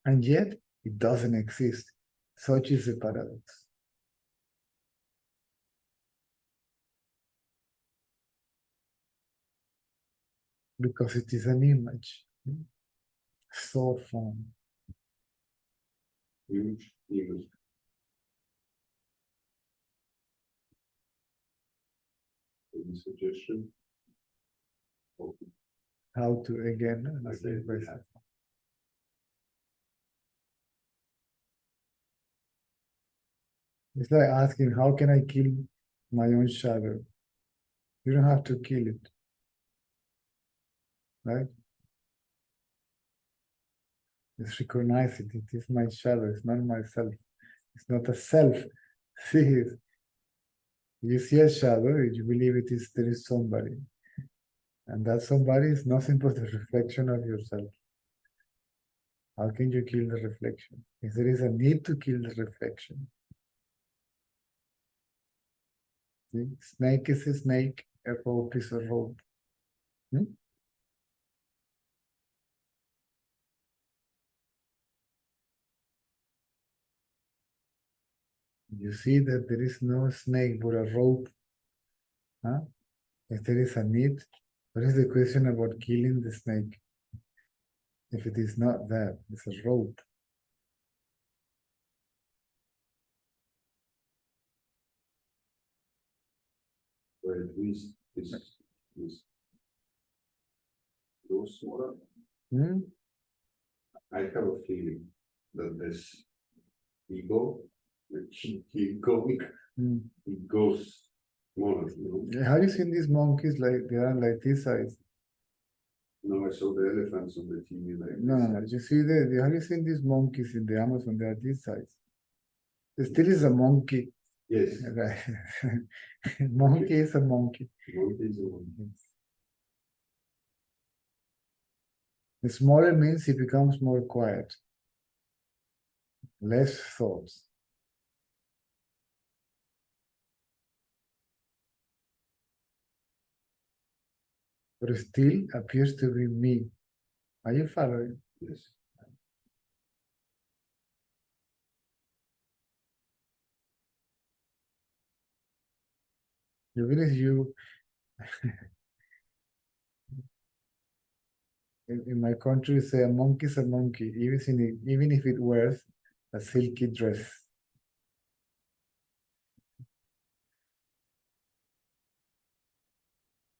And yet, it doesn't exist. Such is the paradox. Because it is an image. Thought form. Huge image. Any suggestion? Okay. How to, again, the Okay, same question. yeah. It's like asking, how can I kill my own shadow? You don't have to kill it, right? Just recognize it. It is my shadow. It's not myself. It's not a self. See, you see a shadow, you believe there is somebody. And that somebody is nothing but a reflection of yourself. How can you kill the reflection? If there is a need to kill the reflection. See? Snake is a snake, a rope is a rope. You see that there is no snake but a rope. Huh? If there is a need, what is the question about killing the snake? If it is not that, it's a rope. Or at least this goes more. Hmm? I have a feeling that this ego, the ego, Hmm. it goes more, you know. Have you seen these monkeys like they are like this size? No, I saw the elephants on the TV like No, this. no, no. You see have you seen these monkeys in the Amazon? They are this size. There still is a monkey. Yes. Right. Monkey is a monkey. Monkeys are monkeys. The smaller means he becomes more quiet. Less thoughts. But it still appears to be me. Are you following? Yes. Even if you, in my country, say a monkey is a monkey, even if it wears a silky dress.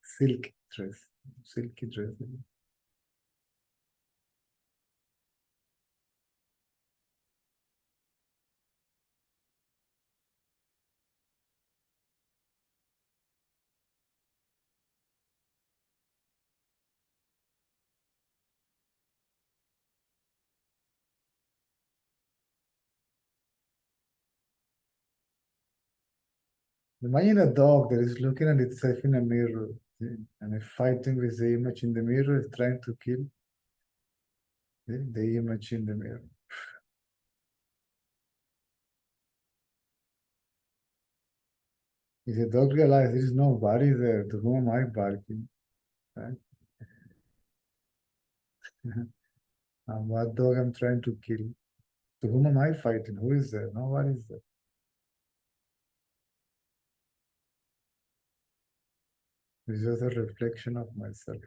Silk dress. Silky dress. Imagine a dog that is looking at itself in a mirror and is fighting with the image in the mirror, is trying to kill the image in the mirror. If the dog realizes there is nobody there, to whom am I barking? Right? And what dog I'm trying to kill? To whom am I fighting? Who is there? Nobody is there. It's just a reflection of myself.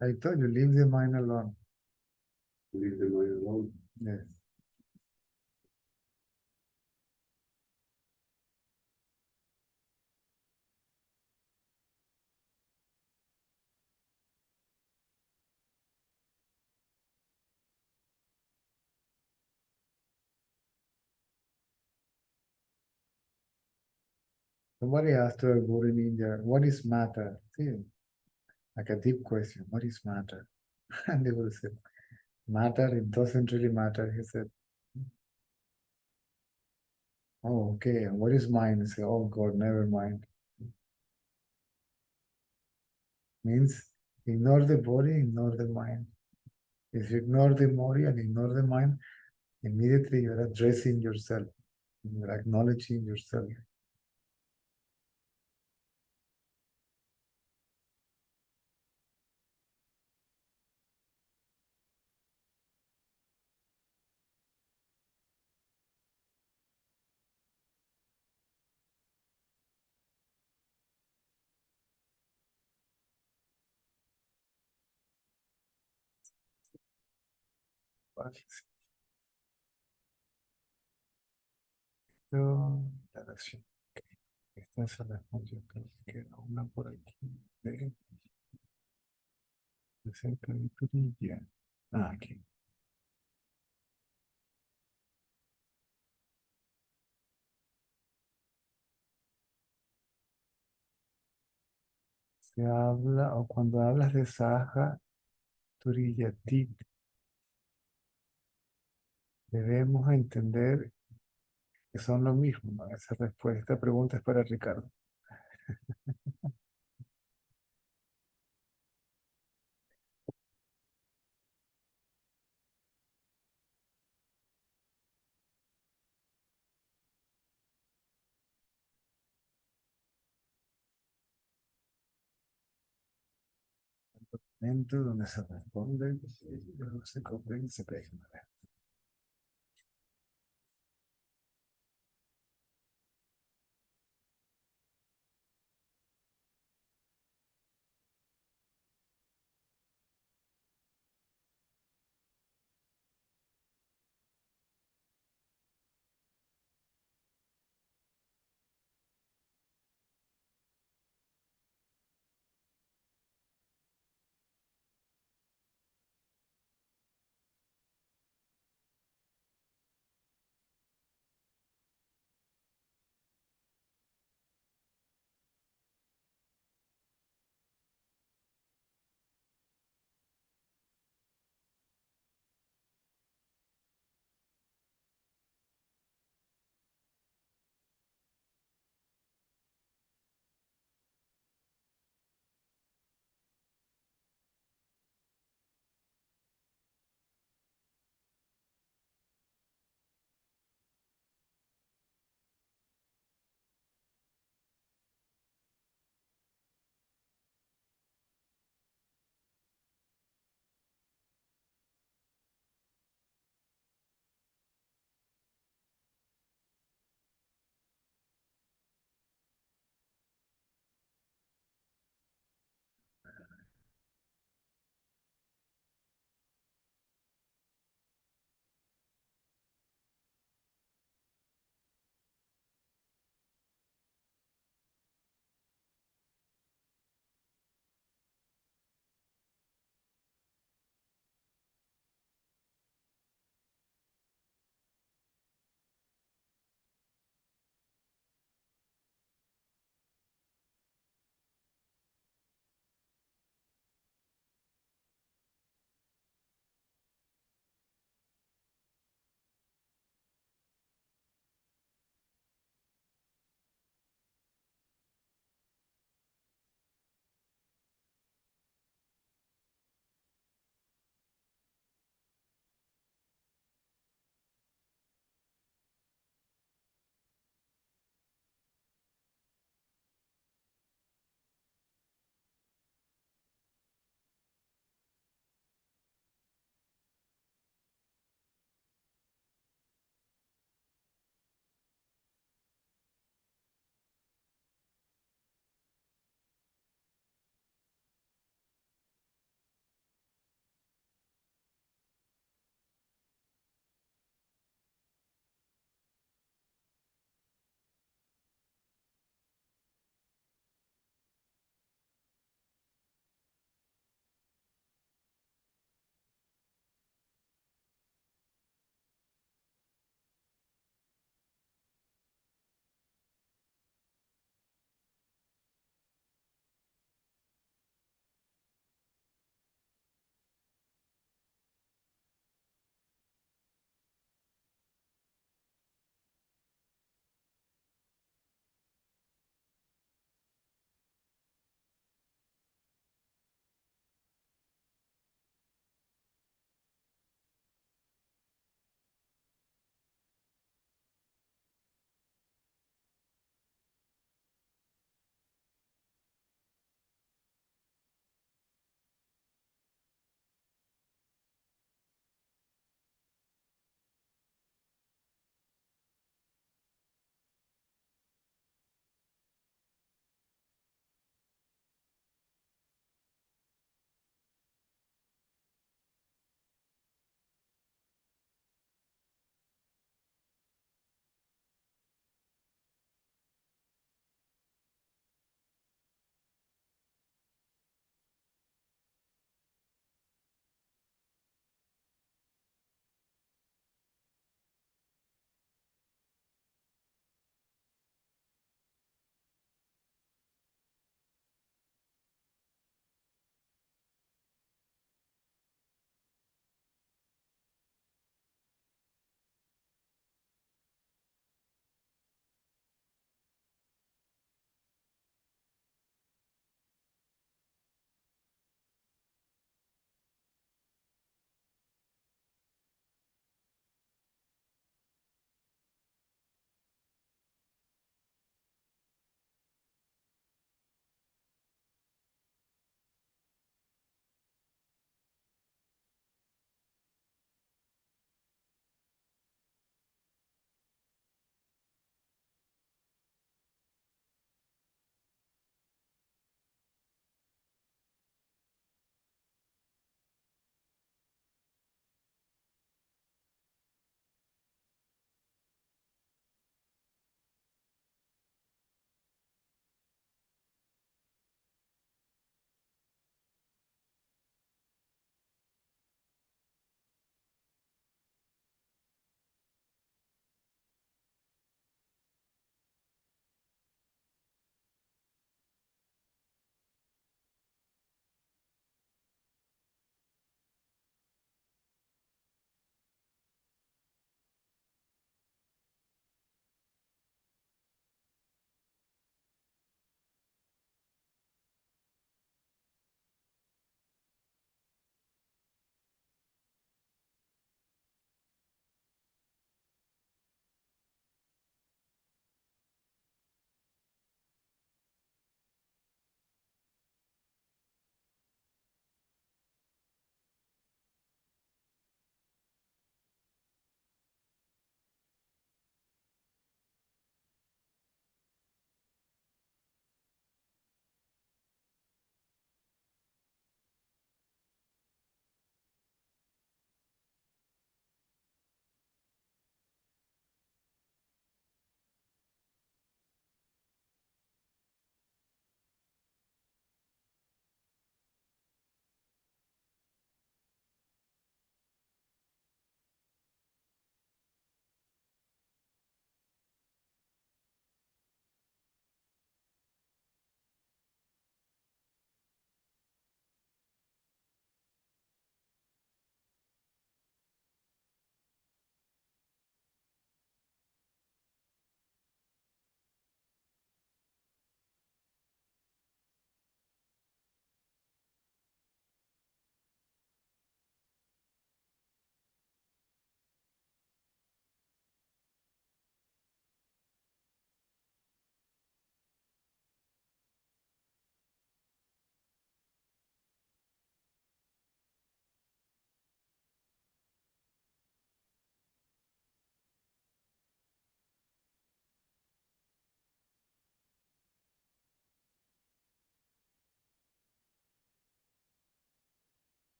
I told you, leave the mind alone. Leave the mind alone. Yes. Somebody asked to a guru in India, what is matter? See, like a deep question, what is matter? And they will say, matter, it doesn't really matter. He said, oh, okay, what is mind? He said, oh God, never mind. Means ignore the body, ignore the mind. If you ignore the body and ignore the mind, immediately you're addressing yourself, you're acknowledging yourself. La acción. Esta es la función, creo que queda una por aquí. De cerca de Turilla. Ah, aquí. Se habla, o cuando hablas de Saja, Turilla, Tit, debemos entender que son lo mismo, ¿no? Esa respuesta, esta pregunta es para Ricardo. Dentro donde se responde, luego se comprende y se pega.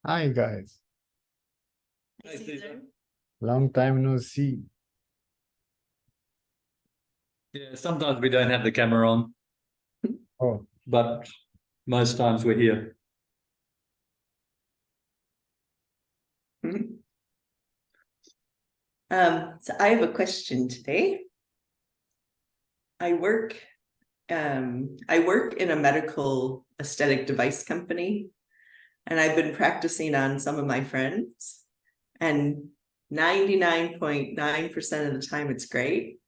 Hi guys, Hi, Caesar. long time no see. Yeah, sometimes we don't have the camera on, Oh, but most times we're here. So I have a question today. I work in a medical aesthetic device company, and I've been practicing on some of my friends, and 99.9% of the time it's great.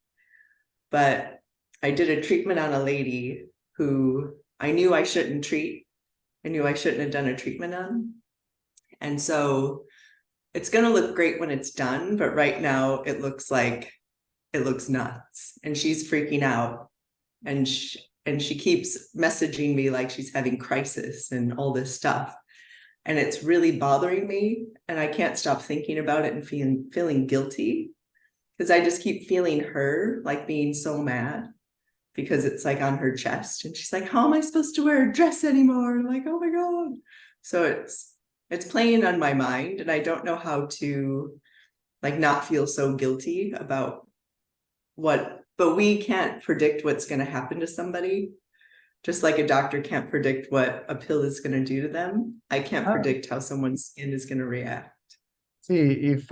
But I did a treatment on a lady who I knew I shouldn't treat. I knew I shouldn't have done a treatment on. And so it's going to look great when it's done, but right now it looks nuts, and she's freaking out, and she keeps messaging me like she's having crisis and all this stuff, and it's really bothering me, and I can't stop thinking about it and feeling guilty, because I just keep feeling her like being so mad because it's like on her chest, and she's like, how am I supposed to wear a dress anymore? And I'm like, oh my god. So it's playing on my mind, and I don't know how to like not feel so guilty about but we can't predict what's going to happen to somebody, just like a doctor can't predict what a pill is going to do to them. I can't predict how someone's skin is going to react. see, if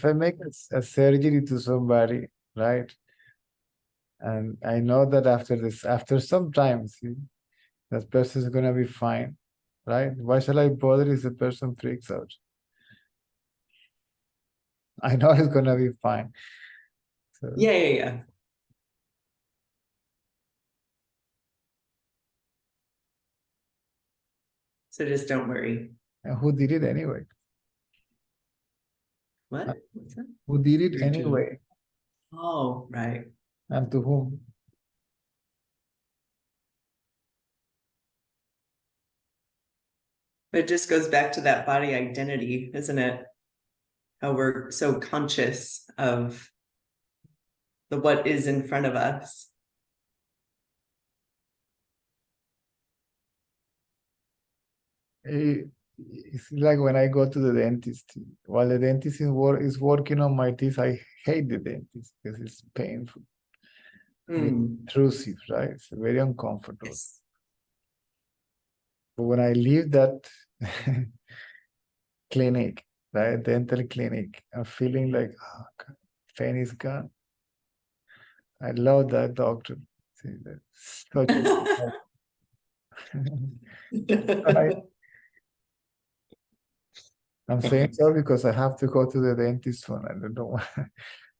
I make a surgery to somebody, right? And I know that after some time, see, that person is gonna be fine, right? Why shall I bother if the person freaks out? I know it's gonna be fine. So, Yeah. So just don't worry. and who did it anyway? What? What's that? Who did it You too. anyway? Oh, right. And to whom? It just goes back to that body identity, isn't it? How we're so conscious of the what is in front of us. It's like when I go to the dentist. While the dentist is working on my teeth, I hate the dentist because it's painful. It's intrusive, right? It's very uncomfortable. Yes. But when I leave that clinic, right, dental clinic, I'm feeling like, oh, God, pain is gone. I love that doctor. See, that's such a I'm saying so because I have to go to the dentist one. I don't know.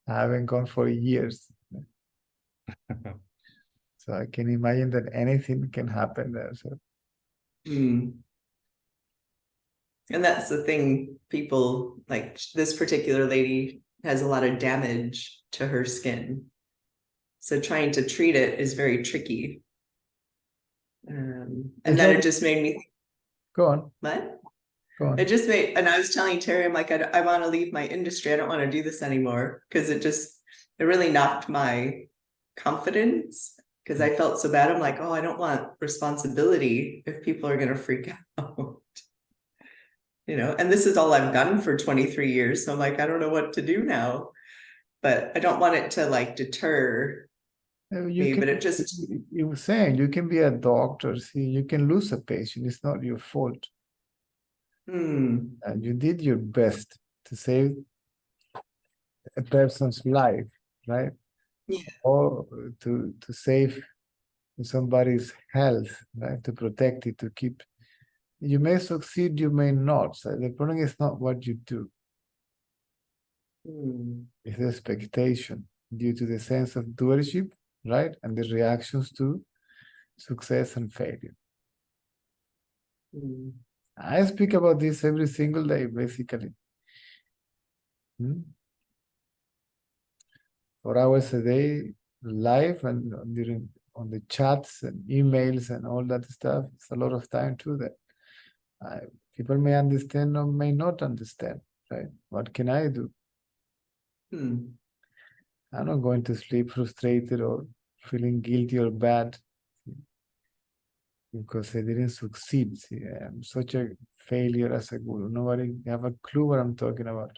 I haven't gone for years. So I can imagine that anything can happen there. So And that's the thing, people like this particular lady has a lot of damage to her skin. So trying to treat it is very tricky. And then it just made me think, go on. what? Go on. It just made, and I was telling Terry, I'm like, I want to leave my industry. I don't want to do this anymore, because it really knocked my confidence, because I felt so bad. I'm like, oh, I don't want responsibility if people are going to freak out. You know, and this is all I've done for 23 years. So I'm like, I don't know what to do now, but I don't want it to like deter me, but it just... You were saying you can be a doctor. See, you can lose a patient. It's not your fault. And you did your best to save a person's life, right? Yeah. Or to save somebody's health, right? To protect it, to keep. You may succeed, you may not. So the problem is not what you do. It's the expectation due to the sense of doership, right? And the reactions to success and failure. I speak about this every single day, basically. 4 hours a day, live, and on the chats and emails and all that stuff. It's a lot of time too that people may understand or may not understand, right? What can I do? I'm not going to sleep frustrated or feeling guilty or bad. because I didn't succeed. See, I'm such a failure as a guru. Nobody have a clue what I'm talking about.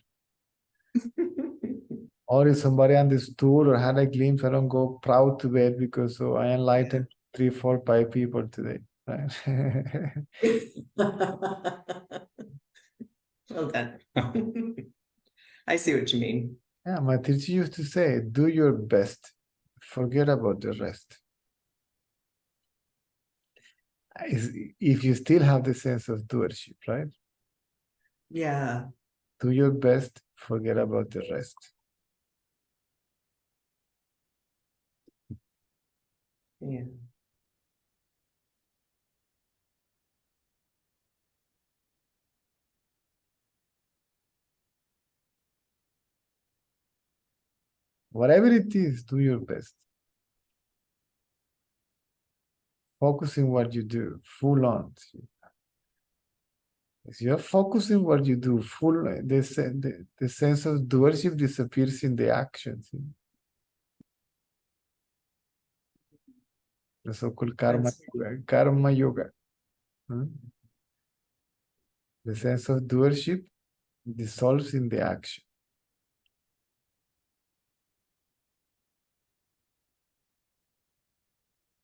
Or if somebody understood or had a glimpse, I don't go proud to bed because I enlightened 3, 4, 5 people today. Right? Well done. I see what you mean. Yeah, my teacher used to say, do your best, forget about the rest. If you still have the sense of doership, right? Yeah. Do your best, forget about the rest. Yeah. Whatever it is, do your best. Focusing what you do, full on. If you're focusing what you do, the sense of doership disappears in the action. See? The so-called karma yoga. The sense of doership dissolves in the action.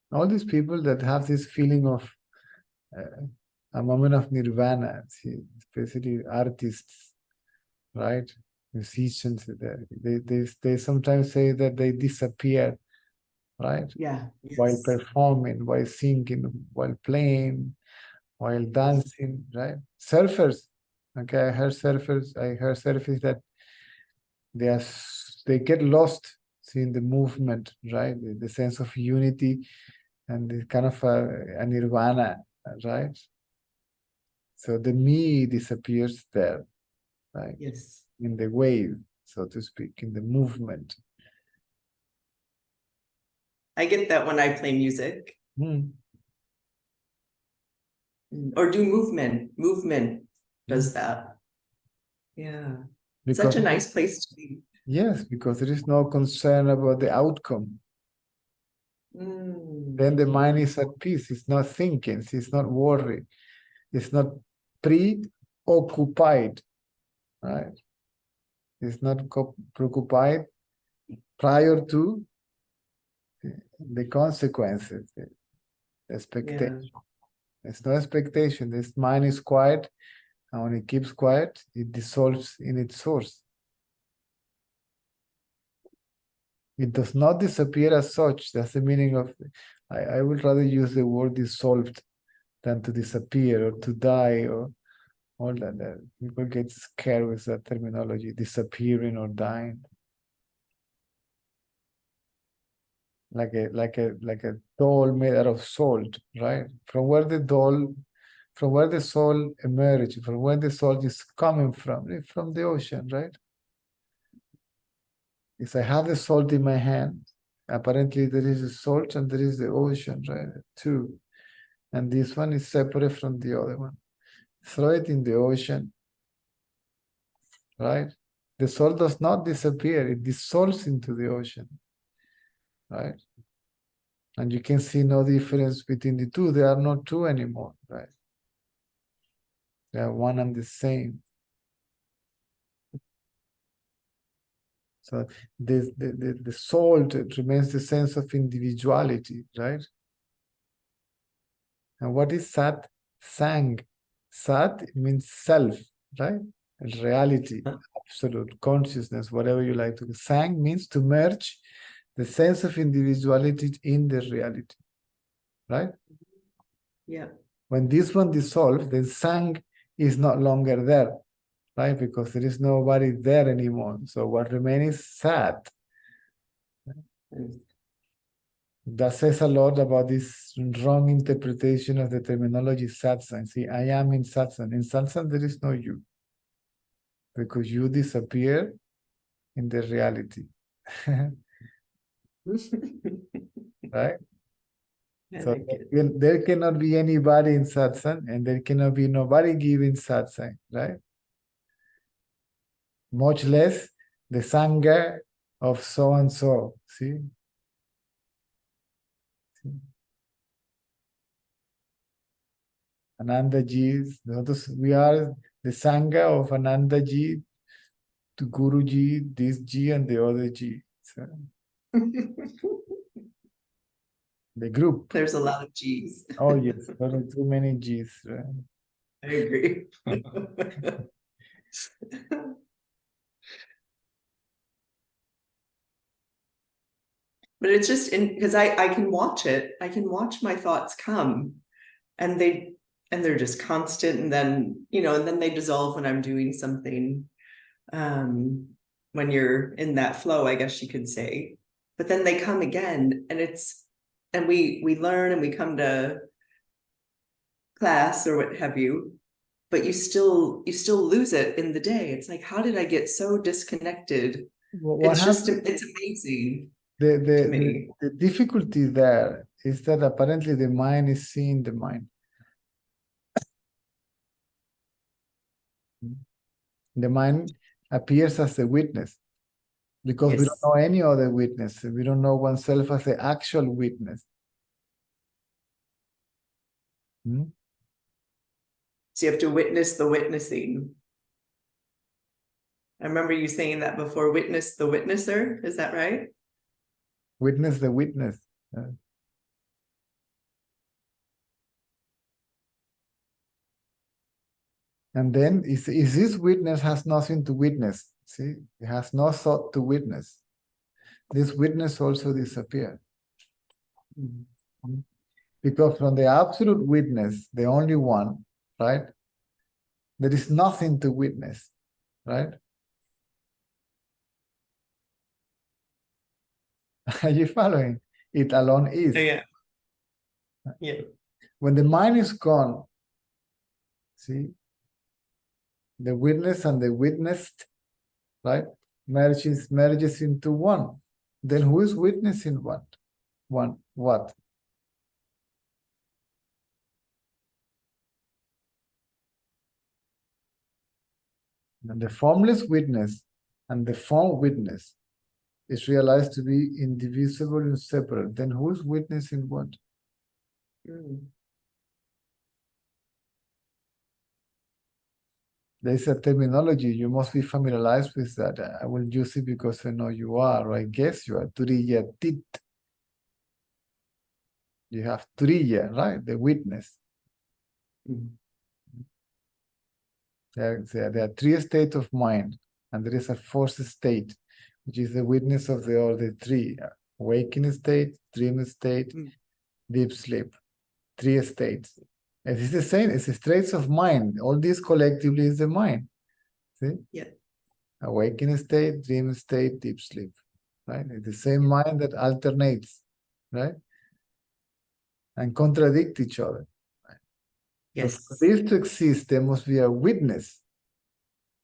All these people that have this feeling of a moment of nirvana, see, especially artists, right? Musicians, they sometimes say that they disappear, right? Yeah. While Yes. performing, while singing, while playing, while dancing, right? Surfers, okay, I heard surfers that they get lost in the movement, right? The sense of unity and the kind of a nirvana, right? So the me disappears there, right? Yes. In the wave, so to speak, in the movement. I get that when I play music Hmm. or do movement. Movement does Mm. that. Yeah. Because, Such a nice place to be. yes, because there is no concern about the outcome. Then the mind is at peace. It's not thinking. It's not worried. It's not preoccupied, right? It's not preoccupied prior to the consequences, the expectation. Yeah. There's no expectation. This mind is quiet, and when it keeps quiet, it dissolves in its source. It does not disappear as such. That's the meaning of. I would rather use the word dissolved than to disappear or to die or all that. People get scared with that terminology, disappearing or dying. Like a doll made out of salt, right? From where the soul emerged, from where the salt is coming from the ocean, right? If I have the salt in my hand, apparently there is the salt and there is the ocean, right? Two. And this one is separate from the other one. Throw it in the ocean, right? The salt does not disappear, it dissolves into the ocean, right? And you can see no difference between the two. They are not two anymore, right? They are one and the same. So the salt remains the sense of individuality, right? And what is Sat? Sang. Sat means self, right? Reality, absolute consciousness, whatever you like to. Sang means to merge the sense of individuality in the reality, right? Yeah. When this one dissolves, then Sang is not longer there, right? Because there is nobody there anymore. So what remains is Sat. That says a lot about this wrong interpretation of the terminology satsang. See, I am in satsang. In satsang, there is no you. Because you disappear in the reality. Right? I So like it. there cannot be anybody in satsang, and there cannot be nobody giving satsang, right? Much less the sangha of so and so. See? Anandaji. Nosotros, we are the Sangha of Anandaji, to Guruji, this Ji and the other Ji. So, the group. There's a lot of G's. Oh yes, there are too many G's. Right? I agree. But it's just because I can watch it. I can watch my thoughts come and they're just constant, and then, and then they dissolve when I'm doing something. When you're in that flow, I guess you could say. But then they come again, and we learn, and we come to class or what have you, but you still lose it in the day. It's like, how did I get so disconnected? It's amazing. The difficulty there is that apparently the mind is seeing the mind. The mind appears as the witness because we don't know any other witness. We don't know oneself as the actual witness. So you have to witness the witnessing. I remember you saying that before, witness the witnesser. Is that right? Witness the witness. And then is this witness has nothing to witness. See, it has no thought to witness. This witness also disappears. Because from the absolute witness, the only one, right? There is nothing to witness, right? Are you following? It alone is. Yeah. When the mind is gone, see, the witness and the witnessed, right, merges into one. Then who is witnessing what? What? And the formless witness and the form witness is realized to be indivisible and separate. Then who is witnessing what? There's a terminology, you must be familiarized with that. I will use it because I know you are, or I guess you are. Turiya tit. You have Turiya, right? The witness. There are three states of mind, and there is a fourth state, which is the witness of the other three. Waking state, dream state, deep sleep. 3 states. It is the same, it's the states of mind. All these collectively is the mind. See? Yeah. Awakening state, dream state, deep sleep. Right? It's the same mind that alternates, right? And contradict each other. Right? Yes. So for this to exist, there must be a witness,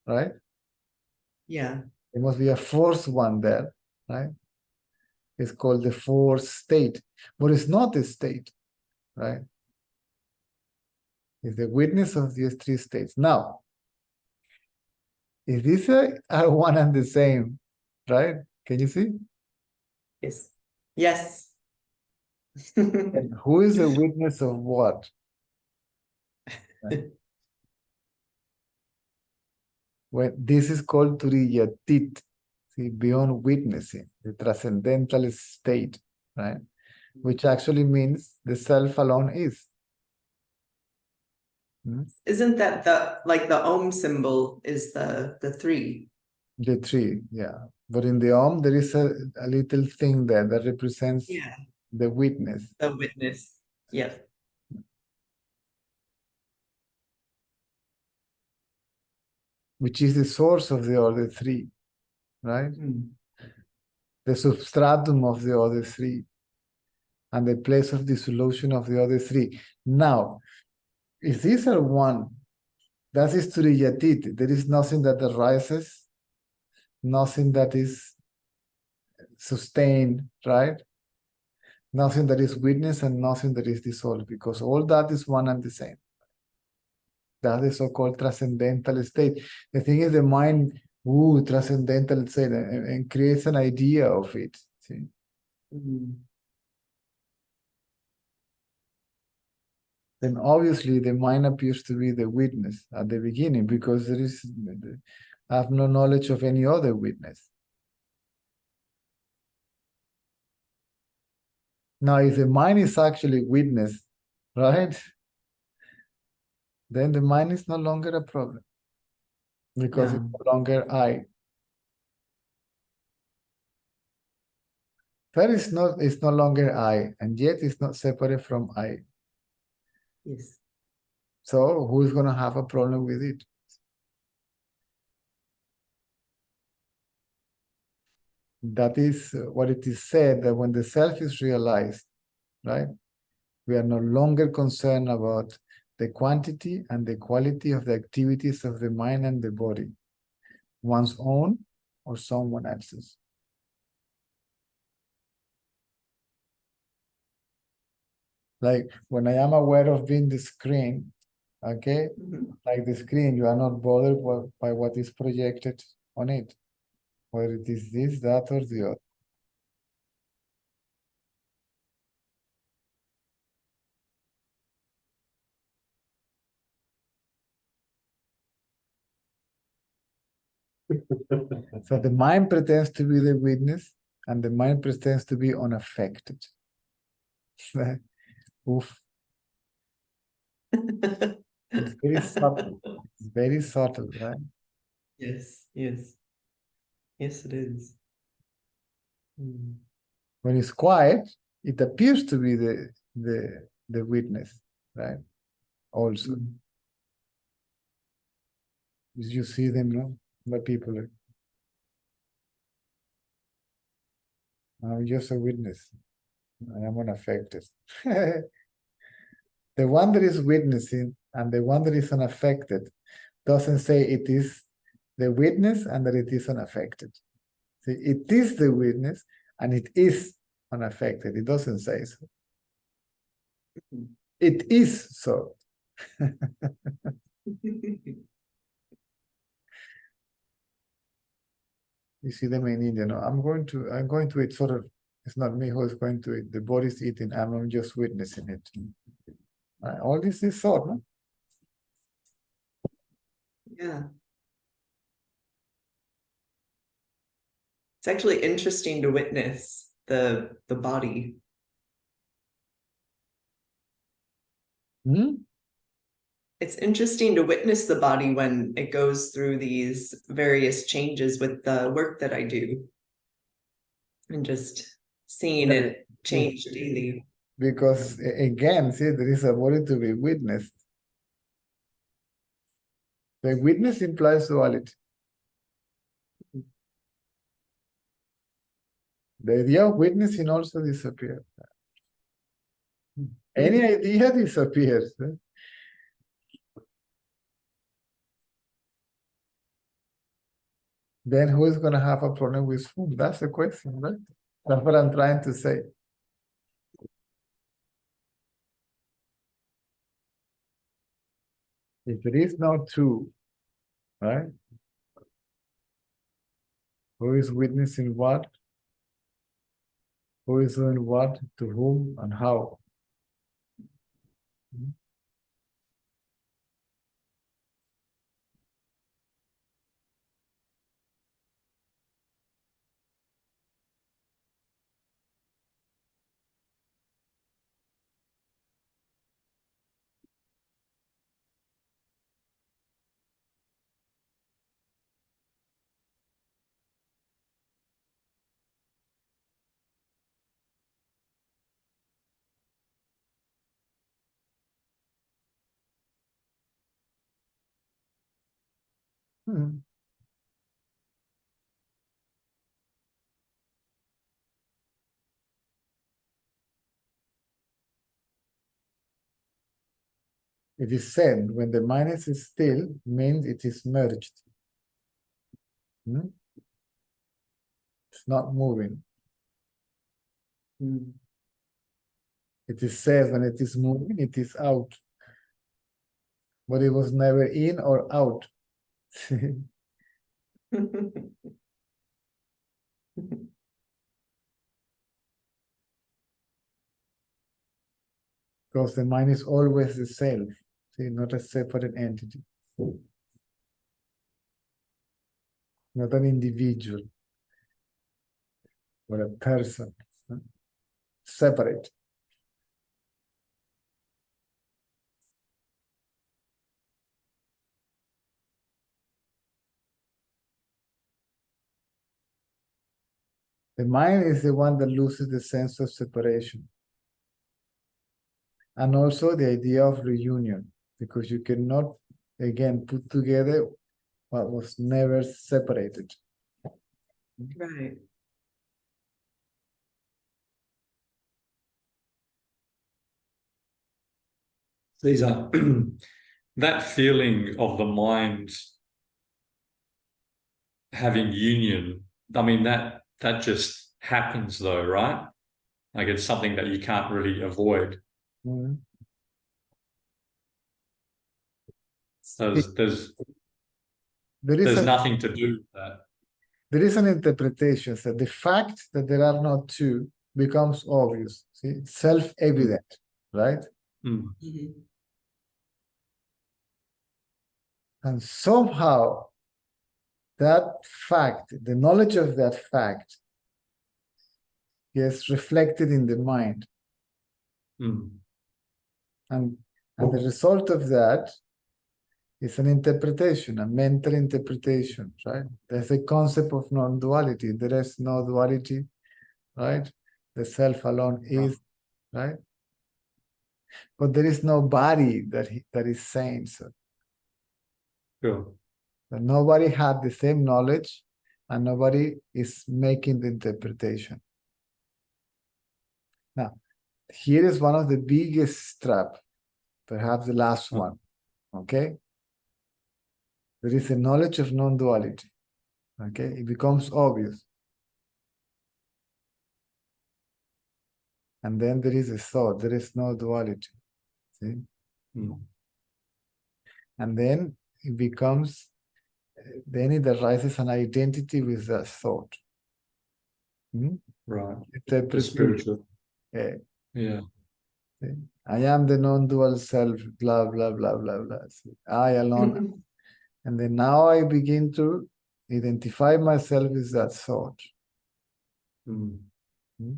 right? Yeah. There must be a fourth one there, right? It's called the fourth state, but it's not a state, right? Is the witness of these 3 states. Now, if these are one and the same, right? Can you see? Yes. Yes. And who is the witness of what? Right? Well, this is called Turiya Tit, see, beyond witnessing, the transcendental state, right? Which actually means the self alone is. Isn't that the Om symbol is the 3? The 3, yeah. But in the Om, there is a little thing there that represents the witness. The witness. Yeah. Which is the source of the other 3, right? The substratum of the other 3. And the place of dissolution of the other 3. Now, if these are one, that is Turiya Tit. There is nothing that arises, nothing that is sustained, right? Nothing that is witnessed and nothing that is dissolved, because all that is one and the same. That is so-called transcendental state. The thing is, the mind, transcendental state, and creates an idea of it. See? then obviously the mind appears to be the witness at the beginning, because I have no knowledge of any other witness. Now, if the mind is actually witness, right, then the mind is no longer a problem, because it's no longer I. That is not, it's no longer I, and yet it's not separate from I. Yes. So who's going to have a problem with it? That is what it is said, that when the self is realized, right, we are no longer concerned about the quantity and the quality of the activities of the mind and the body, one's own or someone else's. Like when I am aware of being the screen, okay, like the screen, you are not bothered by what is projected on it, whether it is this, that, or the other. So the mind pretends to be the witness, and the mind pretends to be unaffected. Oof. It's very subtle. It's very subtle, right? Yes, yes. Yes, it is. When it's quiet, it appears to be the witness, right? Also. You see them, no? But people are, I'm just a witness. I am unaffected. The one that is witnessing and the one that is unaffected doesn't say it is the witness and that it is unaffected. See, it is the witness and it is unaffected. It doesn't say so. It is so. You see them in India. No, I'm going to eat sort of, it's not me who is going to eat. The body's eating, I'm just witnessing it. All this is thought, no? Yeah. It's actually interesting to witness the body. It's interesting to witness the body when it goes through these various changes with the work that I do. And just seeing it change daily. Because again, see, there is a body to be witnessed. The witness implies duality. The idea of witnessing also disappears. Any idea disappears. Then who is going to have a problem with whom? That's the question, right? That's what I'm trying to say. If it is not true, right? Who is witnessing what? Who is doing what, to whom, and how? It is said when the mind is still, means it is merged. It's not moving. It is said when it is moving, it is out. But it was never in or out. because the mind is always the self, see, not a separate entity, not an individual or a person, separate. The mind is the one that loses the sense of separation. And also the idea of reunion, because you cannot, again, put together what was never separated. Right. These are that feeling of the mind having union. I mean, that just happens though, right? Like it's something that you can't really avoid. Mhm. There's There is, there's nothing to do with that. there is an interpretation that the fact that there are not two becomes obvious, see, self-evident, right? Mm. Mhm. And somehow that fact, the knowledge of that fact, gets reflected in the mind. Mm. And the result of that is an interpretation, a mental interpretation, right? There's a concept of non-duality. There is no duality, right? The self alone is, right? But there is no body that is saying so. Sure. That nobody had the same knowledge and nobody is making the interpretation. Now, here is one of the biggest trap, perhaps the last one, okay? There is a knowledge of non-duality, okay? It becomes obvious. And then there is a thought, there is no duality, see? Mm. And then it becomes, then it arises an identity with that thought. Hmm? Right. The Interpretation. spiritual. Yeah. Yeah. See? I am the non-dual self, blah, blah, blah, blah, blah. See? I alone. And then now I begin to identify myself with that thought. Mm. Hmm?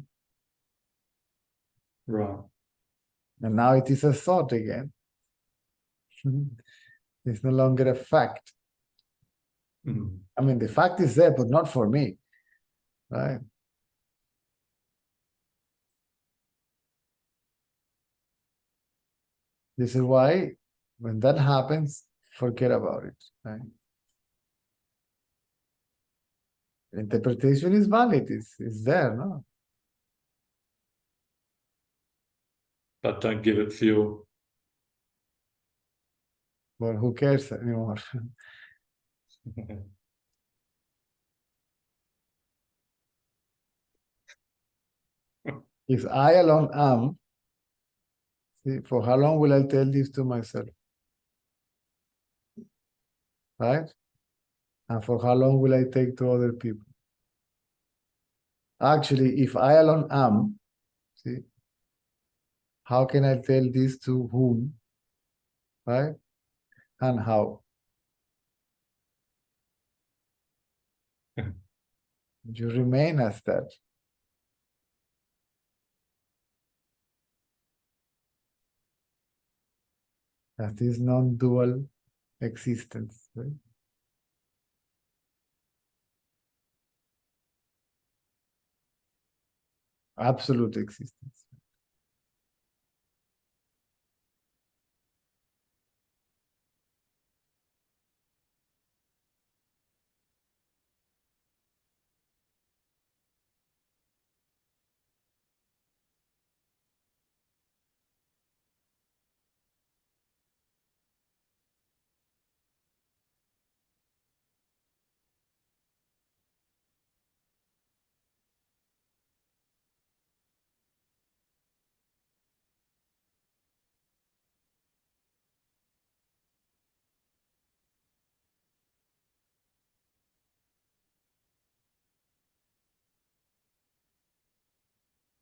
Right. And now it is a thought again. It's no longer a fact. Mm. I mean, the fact is there, but not for me, right? This is why when that happens, forget about it, right? Interpretation is valid, it's there, no? But don't give it fuel. But who cares anymore? If I alone am, see, for how long will I tell this to myself? Right? And for how long will I take to other people? Actually, if I alone am, see, how can I tell this to whom? Right? And how? You remain as that. As this non-dual existence, right? Absolute existence.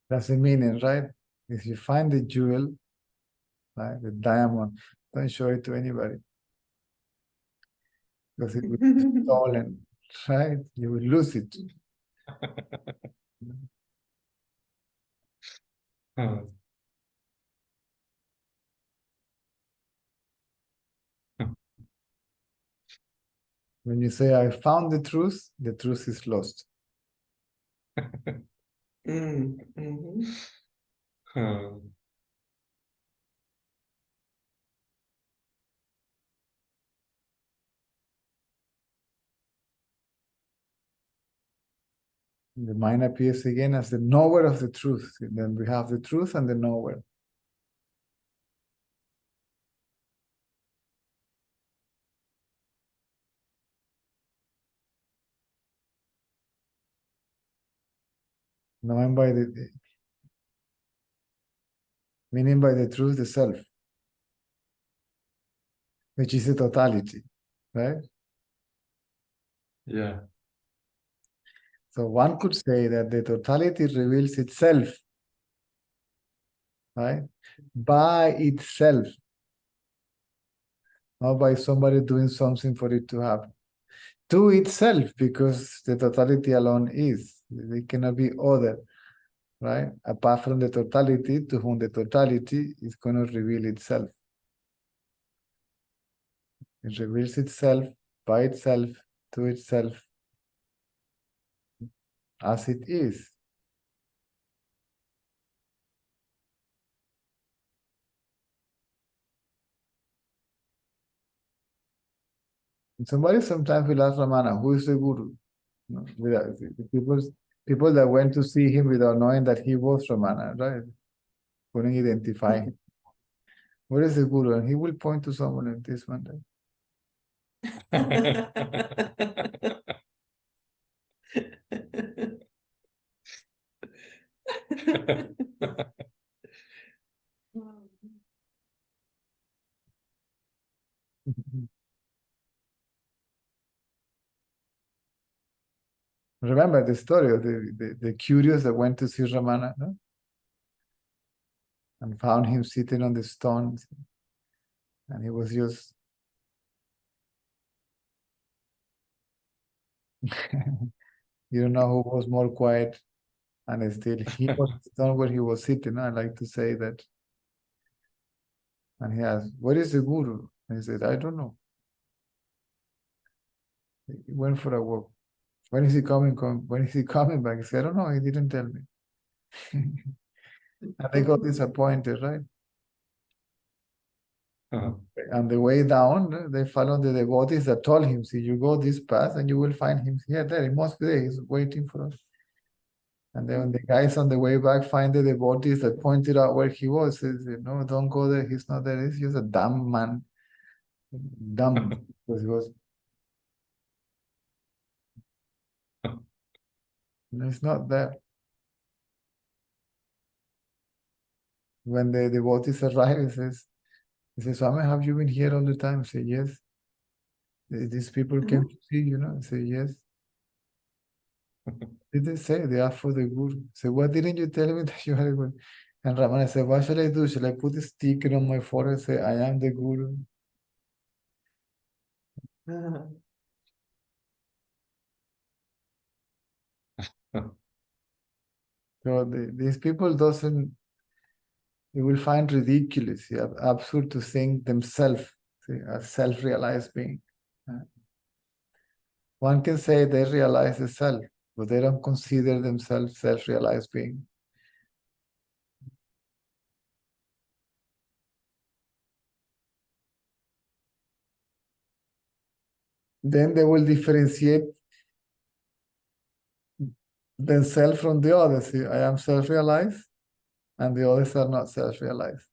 That's the meaning, right? If you find the jewel, right? The diamond. Don't show it to anybody because it will be stolen, right? You will lose it. When you say, I found the truth is lost. Mhm. The mind appears again as the knower of the truth. And then we have the truth and the knower. Knowing by the meaning by the truth, the self, which is the totality, right? Yeah. So one could say that the totality reveals itself, right? By itself, not by somebody doing something for it to happen. To itself, because the totality alone is. It cannot be other, right? Apart from the totality, to whom the totality is going to reveal itself. It reveals itself by itself, to itself, as it is. And somebody sometimes will ask Ramana, who is the guru? You know, people that went to see him without knowing that he was Ramana, right? Couldn't identify him. Where is the guru? And he will point to someone in this one. Remember the story of the curious that went to see Ramana, no? And found him sitting on the stones. And he was just you don't know who was more quiet, and still he was not where he was sitting. I like to say that. And he asked, where is the guru? And he said, I don't know. He went for a walk. When is he coming? When is he coming back? He said, I don't know. He didn't tell me. And they got disappointed, right? On the way down, they followed the devotees that told him, see, you go this path and you will find him here, there. He must be there. He's waiting for us. And then when the guys on the way back find the devotees that pointed out where he was, says, no, don't go there. He's not there. He's just a dumb man. Dumb. Because he was, no, it's not there. When the devotees arrive, he says, Swami, have you been here all the time? I say, yes. These people came to see you, know? I say, yes. Did they say they asked for the guru? I say, why didn't you tell me that you had a guru? And Ramana said, what shall I do? Shall I put a sticker on my forehead and say, I am the guru? So these people doesn't, you will find ridiculous, yeah, absurd to think themselves as self-realized being. One can say they realize the self, but they don't consider themselves self-realized being. Then they will differentiate themselves from the others. See, I am self-realized, and the others are not self-realized.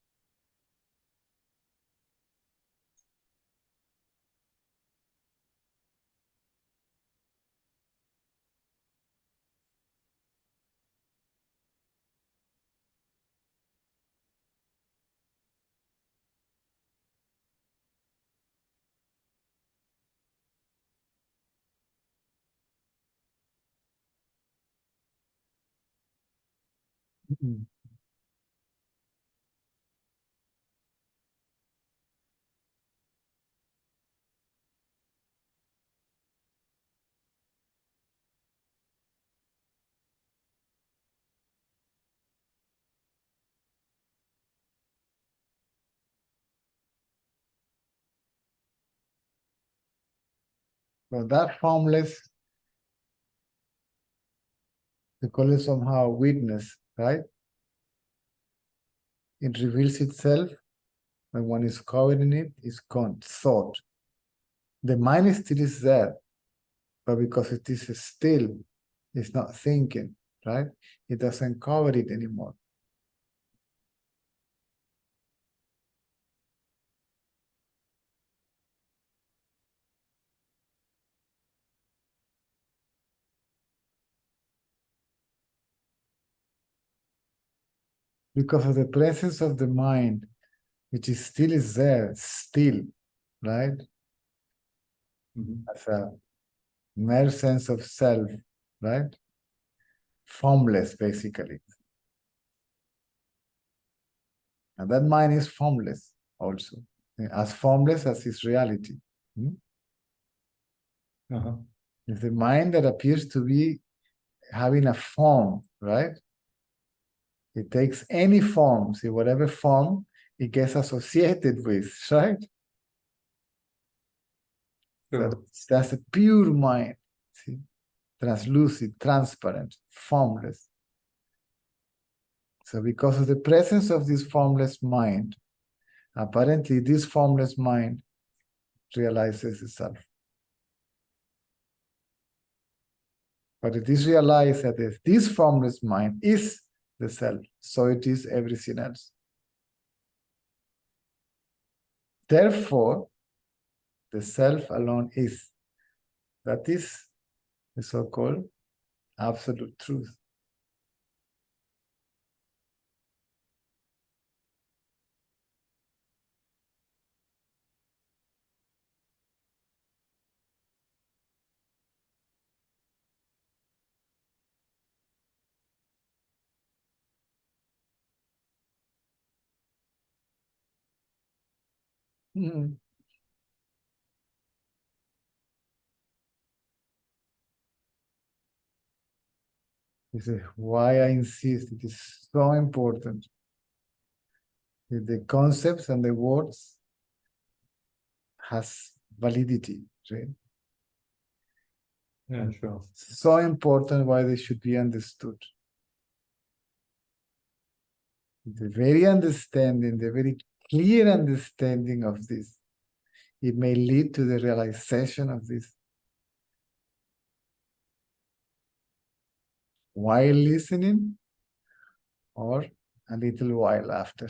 So that formless, we call it somehow witness, right? It reveals itself when one is covered in it, is called thought. The mind still is there, but because it is still, it's not thinking, right? It doesn't cover it anymore. Because of the presence of the mind, which is still is there, still, right? As a mere sense of self, right? Formless, basically. And that mind is formless also, as formless as its reality. It's the mind that appears to be having a form, right? It takes any form, see, whatever form it gets associated with, right? That's a pure mind, see? Translucid, transparent, formless. So because of the presence of this formless mind, apparently this formless mind realizes itself. But it is realized that if this formless mind is the self, so it is everything else. Therefore, the self alone is. That is the so-called absolute truth. Mm. This is why I insist. It is so important that the concepts and the words has validity, right? Yeah, sure. So important why they should be understood. The very understanding, the very clear understanding of this, it may lead to the realization of this. While listening or a little while after.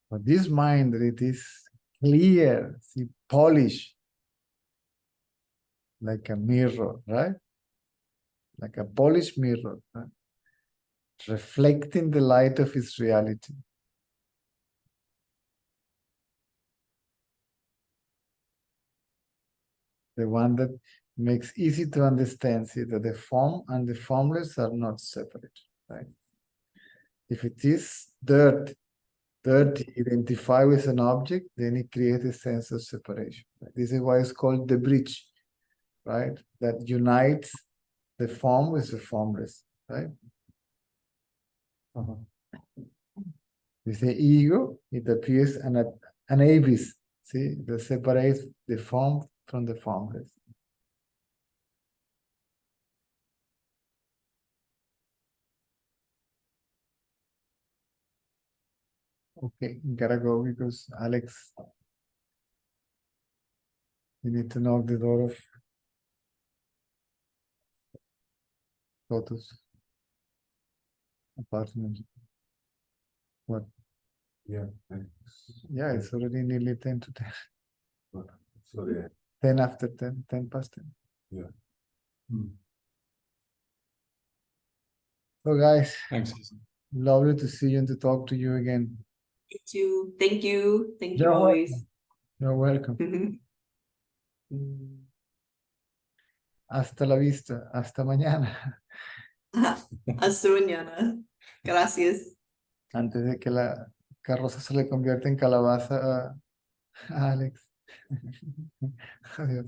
But this mind, it is clear, see, polished, like a mirror, right? Like a polished mirror, right? Reflecting the light of its reality. The one that makes easy to understand, see, that the form and the formless are not separate, right? If it is dirt identified with an object, then it creates a sense of separation. This is why it's called the bridge, right? That unites the form with the formless, right? With the ego, it appears an abyss, see, that separates the form from the formless. Okay, gotta go because Alex, you need to knock the door of Toto's apartment. What? Yeah. Yeah, it's already nearly 10 to 10. Sorry. 10 after 10, 10 past 10. Yeah. So guys, Thanks. lovely to see you and to talk to you again. You too. Thank you. Thank you You're always. You're welcome. Hasta la vista. Hasta mañana. Hasta mañana. Gracias. Antes de que la carroza se le convierta en calabaza a Alex. Adiós.